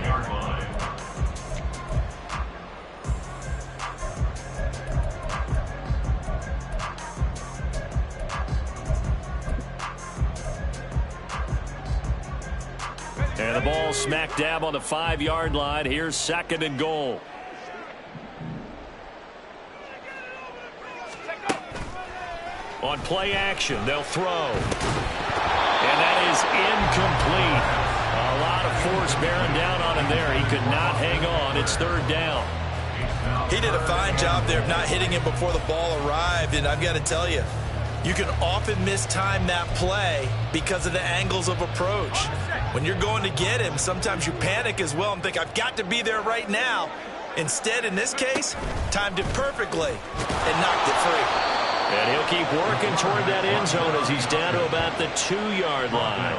And the ball smack dab on the 5-yard line. Here's 2nd and goal. On play action, they'll throw. And that is incomplete. A lot of force bearing down on him there. He could not hang on. It's 3rd down. He did a fine job there of not hitting him before the ball arrived, and I've got to tell you, you can often mistime that play because of the angles of approach. When you're going to get him, sometimes you panic as well and think, I've got to be there right now. Instead, in this case, timed it perfectly and knocked it free. And he'll keep working toward that end zone as he's down to about the 2-yard line.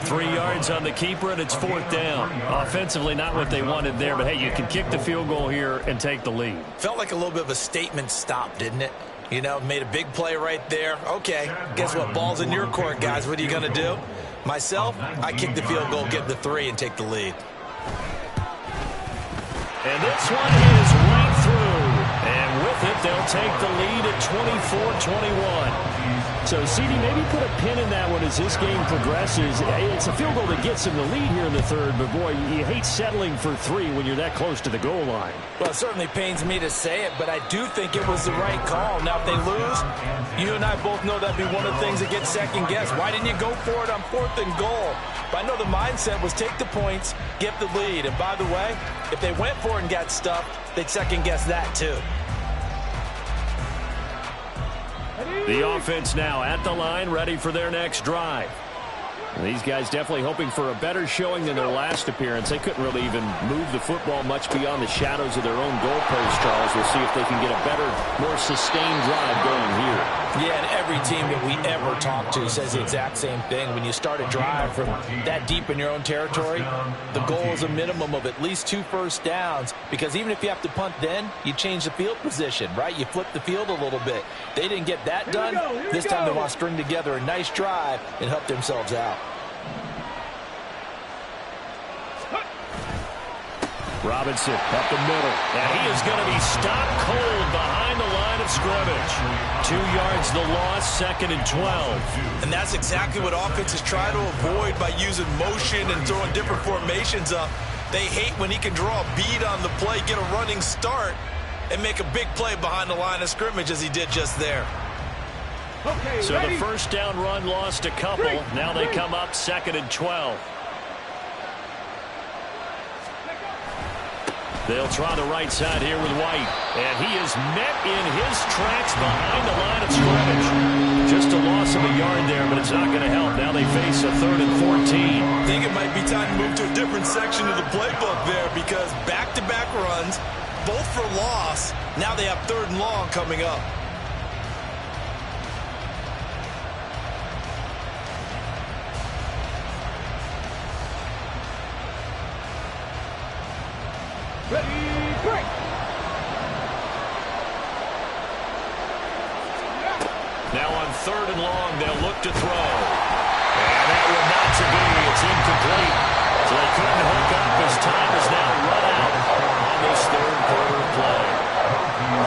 3 yards on the keeper, and it's 4th down. Offensively, not what they wanted there, but hey, you can kick the field goal here and take the lead. Felt like a little bit of a statement stop, didn't it? You know, made a big play right there. Okay, guess what? Ball's in your court, guys. What are you going to do? Myself, I kick the field goal, get the 3, and take the lead. And this one is right through. And with it, they'll take the lead at 24-21. So, CD, maybe put a pin in that one as this game progresses. It's a field goal that gets him the lead here in the 3rd, but, boy, you hate settling for 3 when you're that close to the goal line. Well, it certainly pains me to say it, but I do think it was the right call. Now, if they lose, you and I both know that'd be one of the things that gets second-guessed. Why didn't you go for it on 4th and goal? But I know the mindset was take the points, get the lead. And, by the way, if they went for it and got stuffed, they'd second-guess that, too. The offense now at the line, ready for their next drive. And these guys definitely hoping for a better showing than their last appearance. They couldn't really even move the football much beyond the shadows of their own goalpost, Charles. We'll see if they can get a better, more sustained drive going here. Yeah, and every team that we ever talk to says the exact same thing. When you start a drive from that deep in your own territory, the goal is a minimum of at least 2 first downs, because even if you have to punt then, you change the field position, right? You flip the field a little bit. They didn't get that done. This time they want to string together a nice drive and help themselves out. Robinson up the middle. And he is going to be stopped cold behind the line of scrimmage. 2 yards the loss, 2nd and 12. And that's exactly what offenses try to avoid by using motion and throwing different formations up. They hate when he can draw a bead on the play, get a running start, and make a big play behind the line of scrimmage as he did just there. Okay, so ready? The first down run lost a couple. Now they come up 2nd and 12. They'll try the right side here with White. And he is met in his tracks behind the line of scrimmage. Just a loss of a yard there, but it's not going to help. Now they face a 3rd and 14. I think it might be time to move to a different section of the playbook there because back-to-back runs, both for loss. Now they have 3rd and long coming up. Ready, break. Now on 3rd and long, they'll look to throw. And that will not to be. It's incomplete. So they couldn't hook up as time is now run out on this 3rd quarter play.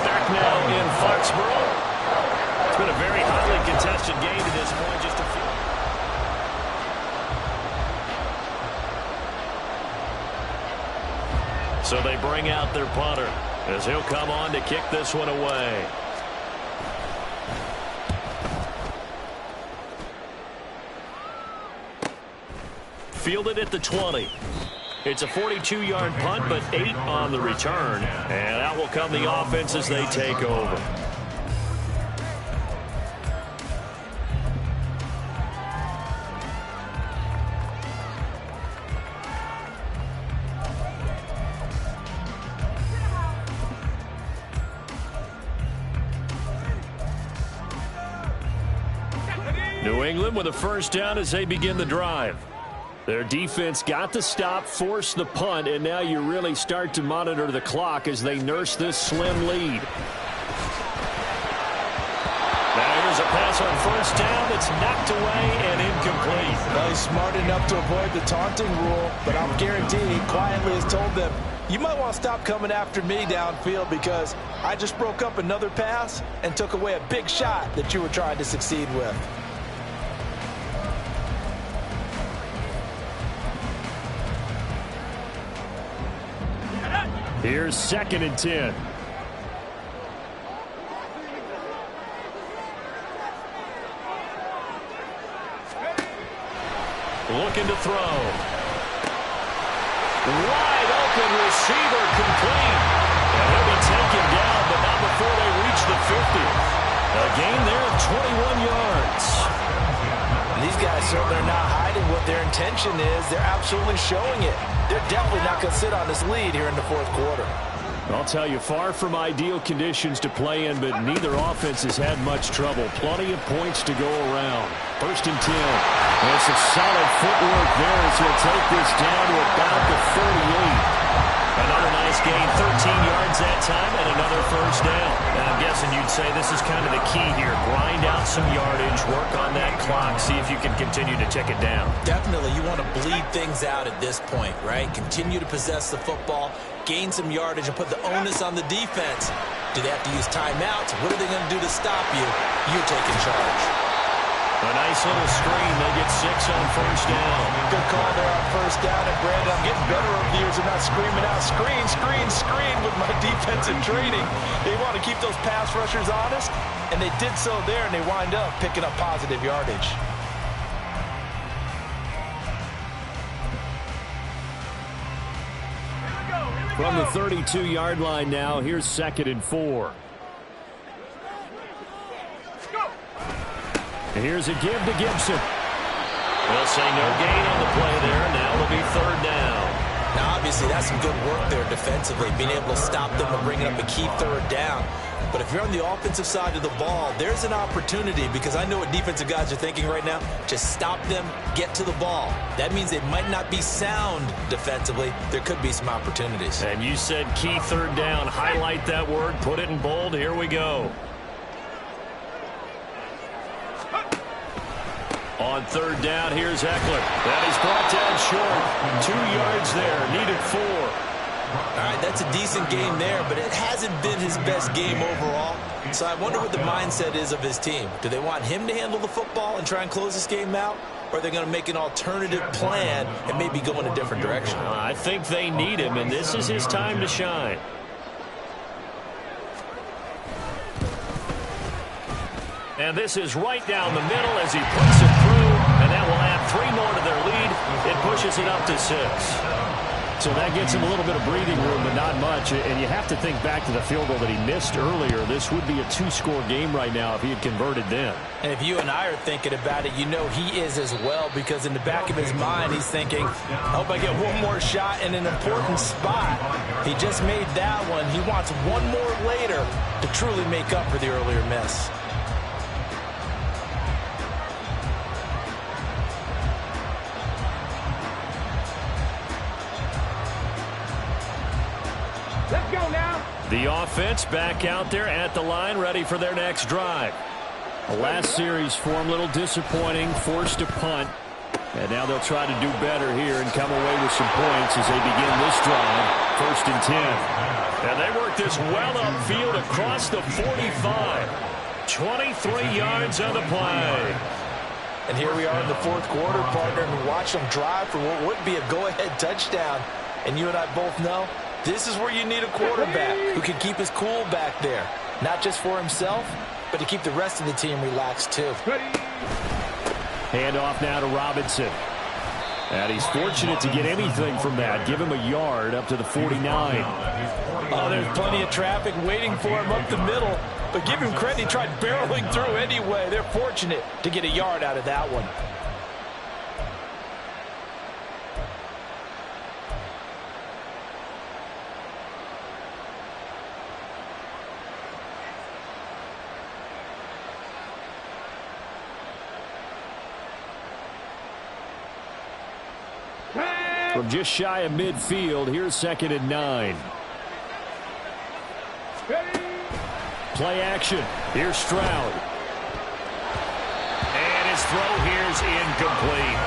Back now in Foxborough. It's been a very highly contested game to this point. Just a few. So they bring out their punter as he'll come on to kick this one away. Fielded at the 20. It's a 42-yard punt, but 8 on the return. And out will come the offense as they take over. New England with a first down as they begin the drive. Their defense got the stop, forced the punt, and now you really start to monitor the clock as they nurse this slim lead. Now here's a pass on first down that's knocked away and incomplete. Well, he's smart enough to avoid the taunting rule, but I'm guaranteed he quietly has told them, you might want to stop coming after me downfield because I just broke up another pass and took away a big shot that you were trying to succeed with. Here's 2nd and 10. Looking to throw. Wide open receiver complete. And he'll be taken down, but not before they reach the 50. A gain there of 21 yards. These guys certainly are not hiding what their intention is. They're absolutely showing it. They're definitely not going to sit on this lead here in the 4th quarter. I'll tell you, far from ideal conditions to play in, but neither offense has had much trouble. Plenty of points to go around. 1st and 10. There's some solid footwork there as he'll take this down to about the 38. Another nice gain, 13 yards that time, and another first down. And I'm guessing you'd say this is kind of the key here. Grind out some yardage, work on that clock, see if you can continue to tick it down. Definitely, you want to bleed things out at this point, right? Continue to possess the football, gain some yardage, and put the onus on the defense. Do they have to use timeouts? What are they going to do to stop you? You're taking charge. A nice little screen. They get 6 on first down. Good call there on first down. And, Brandon, I'm getting better over the years of not screaming out, screen, screen, screen with my defensive training. They want to keep those pass rushers honest, and they did so there, and they wind up picking up positive yardage. From the 32-yard line now, here's 2nd and 4. And here's a give to Gibson. They'll say no gain on the play there. Now it'll be 3rd down. Now, obviously, that's some good work there defensively, being able to stop them and bringing up a key 3rd down. But if you're on the offensive side of the ball, there's an opportunity because I know what defensive guys are thinking right now. Just stop them, get to the ball. That means they might not be sound defensively. There could be some opportunities. And you said key 3rd down. Highlight that word. Put it in bold. Here we go. On 3rd down, here's Eckler. That is brought down short. 2 yards there. Needed 4. All right, that's a decent game there, but it hasn't been his best game overall. So I wonder what the mindset is of his team. Do they want him to handle the football and try and close this game out? Or are they going to make an alternative plan and maybe go in a different direction? I think they need him, and this is his time to shine. And this is right down the middle as he puts it through, and that will add 3 more to their lead. It pushes it up to 6. So that gets him a little bit of breathing room, but not much. And you have to think back to the field goal that he missed earlier. This would be a 2-score game right now if he had converted then. And if you and I are thinking about it, you know he is as well, because in the back of his mind, he's thinking, I hope I get one more shot in an important spot. He just made that one. He wants one more later to truly make up for the earlier miss. Let's go now. The offense back out there at the line, ready for their next drive. The last series for them, a little disappointing, forced to punt. And now they'll try to do better here and come away with some points as they begin this drive. 1st and 10. And they work this well upfield across the 45. 23 yards on the play. And here we are in the 4th quarter, partner, and watch them drive for what would be a go-ahead touchdown. And you and I both know this is where you need a quarterback who can keep his cool back there. Not just for himself, but to keep the rest of the team relaxed too. Hand off now to Robinson. And he's fortunate to get anything from that. Give him a yard up to the 49. Oh, there's plenty of traffic waiting for him up the middle. But give him credit, he tried barreling through anyway. They're fortunate to get a yard out of that one. From just shy of midfield, here's 2nd and 9. Play action. Here's Stroud. And his throw here's incomplete.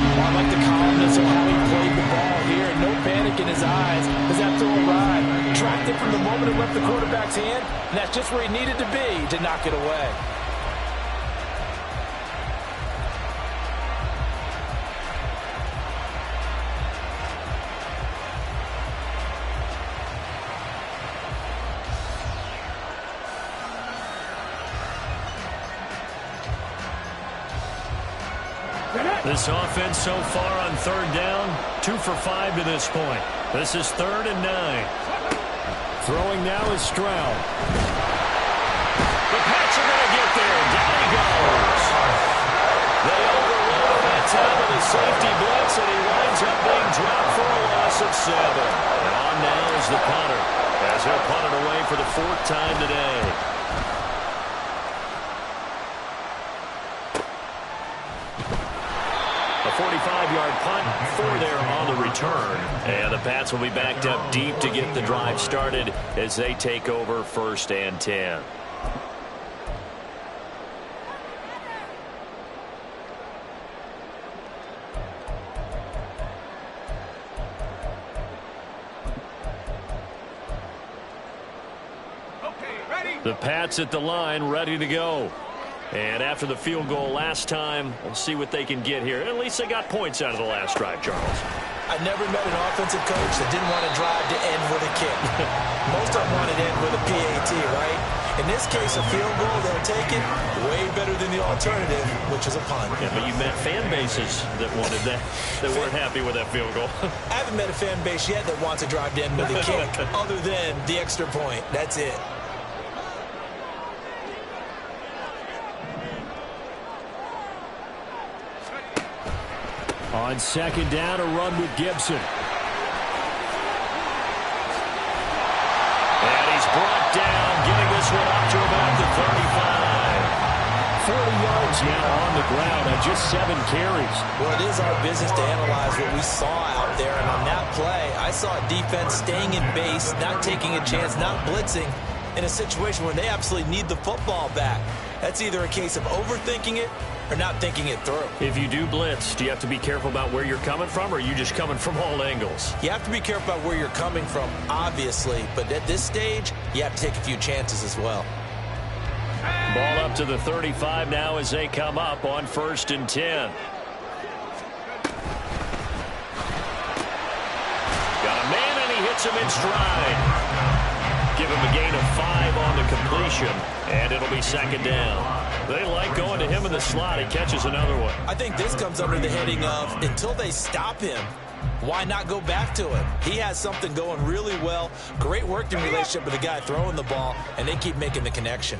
I like the calmness of how he played the ball here. No panic in his eyes as that throw arrived. Tracked it from the moment it left the quarterback's hand, and that's just where he needed to be to knock it away. This offense so far on 3rd down, 2 for 5 to this point. This is 3rd and 9. Throwing now is Stroud. The Pats are going to get there. Down he goes. They overload him that time with a safety blitz, and he winds up being dropped for a loss of 7. And on now is the punter, as he'll punt it away for the 4th time today. A 45-yard punt, 4 there on the return. And the Pats will be backed up deep to get the drive started as they take over 1st and 10. Okay, ready. The Pats at the line, ready to go. And after the field goal last time, we'll see what they can get here. At least they got points out of the last drive, Charles. I never met an offensive coach that didn't want to drive to end with a kick. Most of them wanted to end with a PAT, right? In this case, a field goal, they'll take it way better than the alternative, which is a punt. Yeah, but you met fan bases that wanted that, that weren't happy with that field goal. I haven't met a fan base yet that wants to drive to end with a kick, other than the extra point. That's it. On 2nd down, a run with Gibson. And he's brought down, getting this one up to about the 35. 40 yards now on the ground on just 7 carries. Well, it is our business to analyze what we saw out there. And on that play, I saw a defense staying in base, not taking a chance, not blitzing in a situation where they absolutely need the football back. That's either a case of overthinking it or not thinking it through. If you do blitz, do you have to be careful about where you're coming from, or are you just coming from all angles? You have to be careful about where you're coming from, obviously, but at this stage, you have to take a few chances as well. Ball up to the 35 now as they come up on 1st and 10. Got a man, and he hits him in stride. Give him a gain of 5 on the completion, and it'll be 2nd down. They like going to him in the slot. He catches another one. I think this comes under the heading of, until they stop him, Why not go back to him? He has something going really well. Great working relationship with the guy throwing the ball, and they keep making the connection.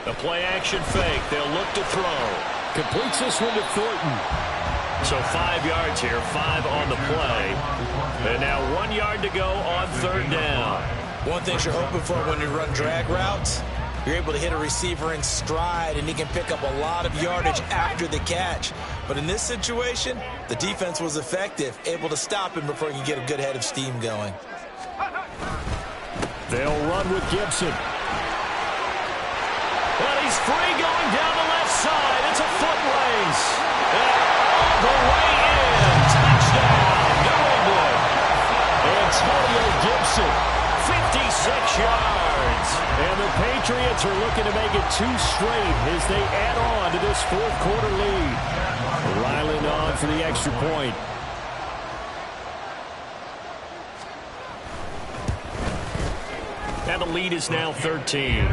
The play-action fake. They'll look to throw. Completes this one to Thornton. So 5 yards here, 5 on the play. And now 1 yard to go on third down. One thing you're hoping for when you run drag routes, you're able to hit a receiver in stride, and he can pick up a lot of yardage after the catch. But in this situation, the defense was effective, able to stop him before he could get a good head of steam going. They'll run with Gibson. Well, he's free going down the left side. It's a foot race. All the way in. Touchdown, New England. Antonio Gibson, 56 yards. And the Patriots are looking to make it 2 straight as they add on to this fourth quarter lead. Ryland on for the extra point. And the lead is now 13.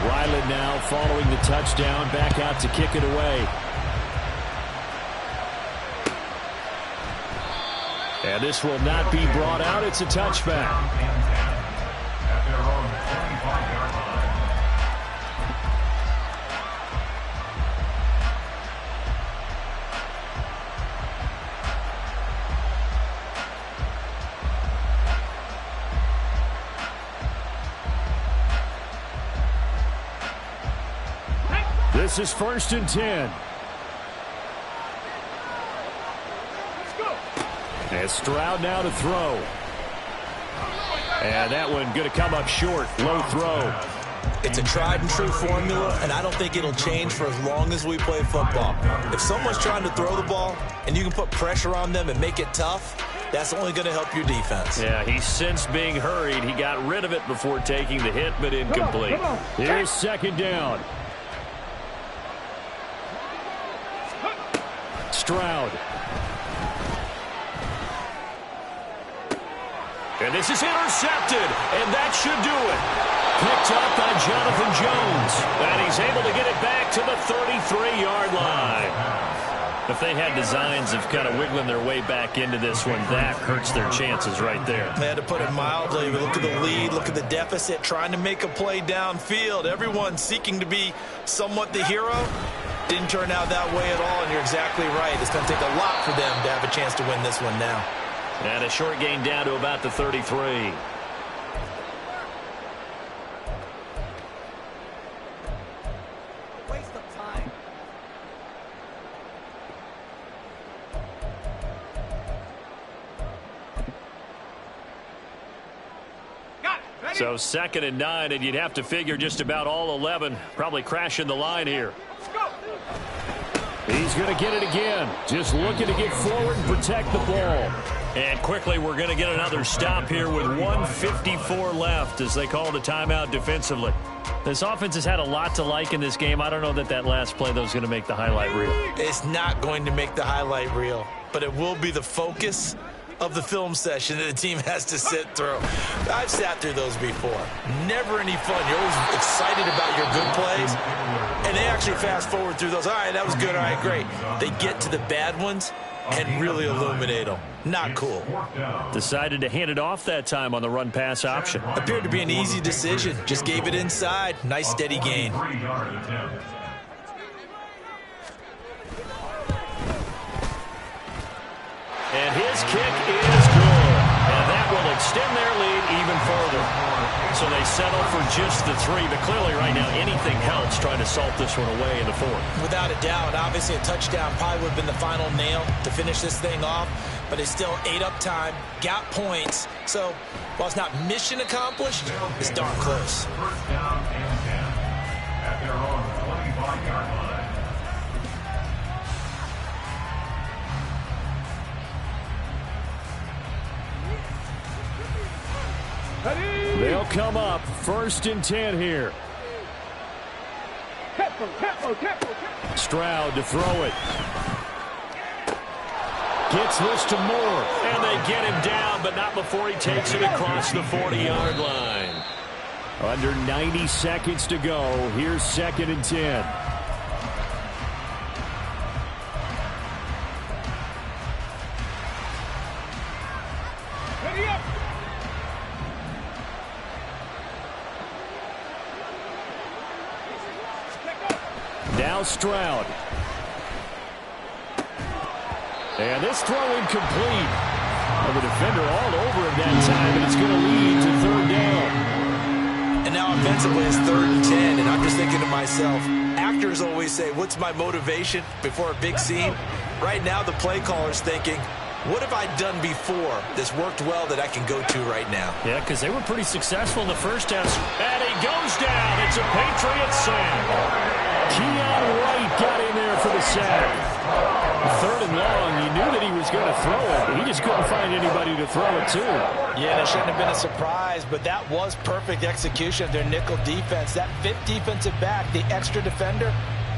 Ryland now following the touchdown, back out to kick it away. And this will not be brought out. It's a touchback. At their own 25-yard line. This is 1st and 10. And Stroud now to throw. And that one going to come up short. Low throw. It's a tried and true formula, and I don't think it'll change for as long as we play football. If someone's trying to throw the ball and you can put pressure on them and make it tough, that's only going to help your defense. Yeah, he sensed being hurried. He got rid of it before taking the hit, but incomplete. Here's 2nd down. Stroud. And this is intercepted, and that should do it. Picked up by Jonathan Jones, and he's able to get it back to the 33-yard line. If they had designs of kind of wiggling their way back into this one, that hurts their chances right there. They had to put it mildly. Look at the lead, look at the deficit, trying to make a play downfield. Everyone seeking to be somewhat the hero. Didn't turn out that way at all, and you're exactly right. It's going to take a lot for them to have a chance to win this one now. And a short gain down to about the 33. Waste of time. Got it. Ready? So 2nd and 9, and you'd have to figure just about all 11 probably crashing the line here. Let's go. He's going to get it again. Just looking to get forward and protect the ball. And quickly, we're going to get another stop here with 1:54 left as they call the timeout defensively. This offense has had a lot to like in this game. I don't know that that last play, though, is going to make the highlight reel. It's not going to make the highlight reel, but it will be the focus of the film session that the team has to sit through. I've sat through those before. Never any fun. You're always excited about your good plays, and they actually fast forward through those. All right, that was good. All right, great. They get to the bad ones and really illuminate them. Not cool. Decided to hand it off that time on the run-pass option. Appeared to be an easy decision. Just gave it inside. Nice, steady gain. 3-yard attempt. And his kick is good. And that will extend their lead even further. So they settle for just the 3. But clearly right now anything helps trying to salt this one away in the 4th. Without a doubt. Obviously a touchdown probably would have been the final nail to finish this thing off. But it's still ate up time. Got points. So while it's not mission accomplished, it's darn close. 1st down and 10. At their own 25-yard line. They'll come up 1st and 10 here. Tempo. Stroud to throw it. Gets this to Moore, and they get him down, but not before he takes it across the 40-yard line. Under 90 seconds to go. Here's 2nd and 10. Ready up. Now Stroud. And this throw incomplete. Well, the defender all over him that time, and it's going to lead to 3rd down. And now offensively it's 3rd and 10, and I'm just thinking to myself, actors always say, what's my motivation before a big scene? Right now the play caller's thinking, what have I done before that's worked well that I can go to right now? Yeah, because they were pretty successful in the first half. And he goes down. It's a Patriots sack. Keon Wright got in there for the sack. 3rd and long. You knew that he was going to throw it, but he just couldn't find anybody to throw it to. Yeah, and it shouldn't have been a surprise, but that was perfect execution of their nickel defense. That 5th defensive back, the extra defender,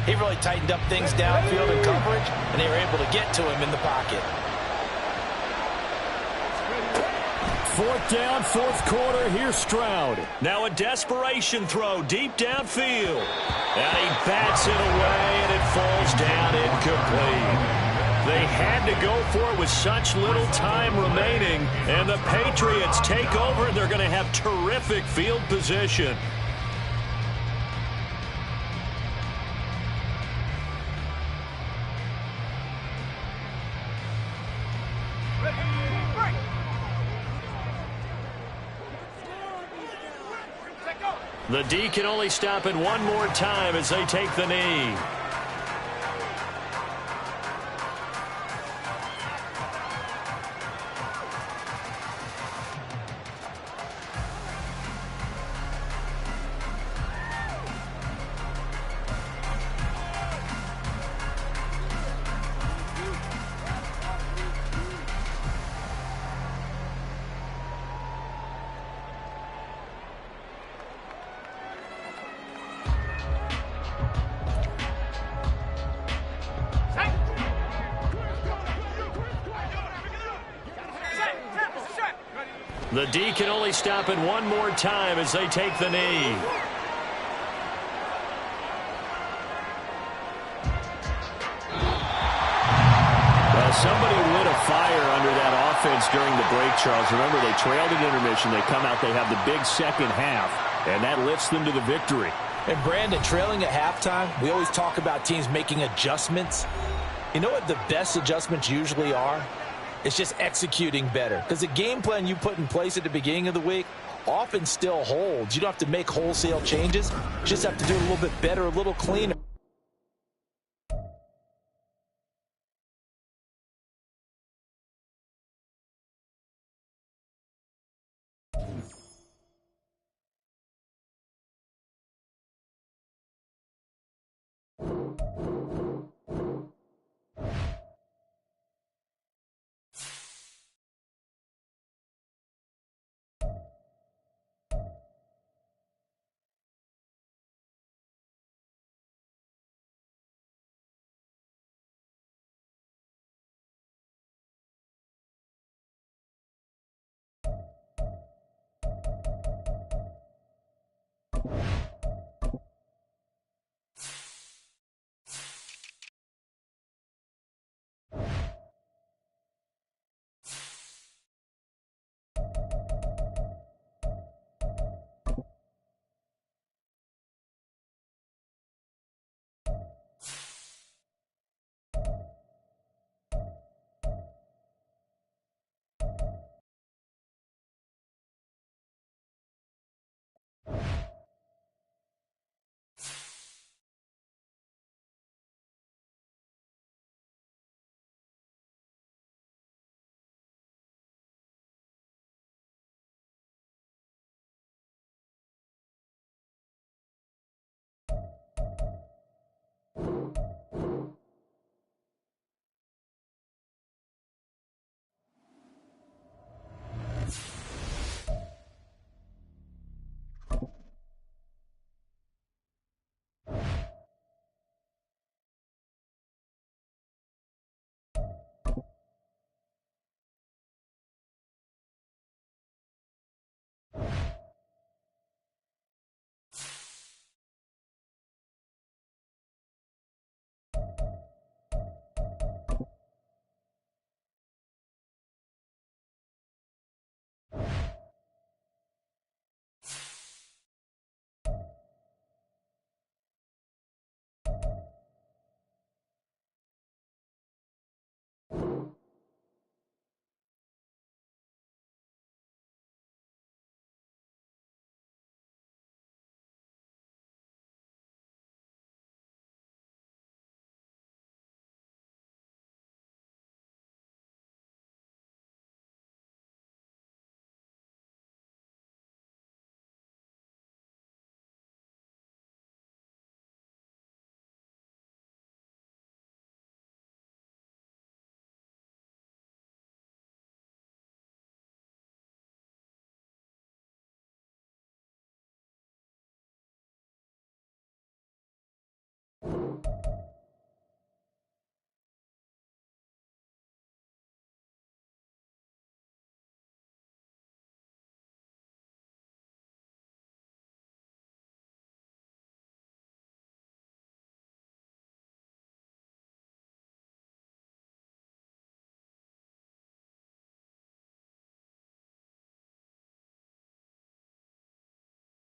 he really tightened up things downfield in coverage, and they were able to get to him in the pocket. 4th down, 4th quarter. Here's Stroud. Now a desperation throw deep downfield. And he bats it away, and it falls down incomplete. They had to go for it with such little time remaining. And the Patriots take over, and they're going to have terrific field position. The D can only stop it one more time as they take the knee. The D can only stop it one more time as they take the knee. Well, somebody lit a fire under that offense during the break, Charles. Remember, they trailed at intermission. They come out, they have the big second half, and that lifts them to the victory. And Brandon, trailing at halftime, we always talk about teams making adjustments. You know what the best adjustments usually are? It's just executing better. Because the game plan you put in place at the beginning of the week often still holds. You don't have to make wholesale changes. You just have to do it a little bit better, a little cleaner.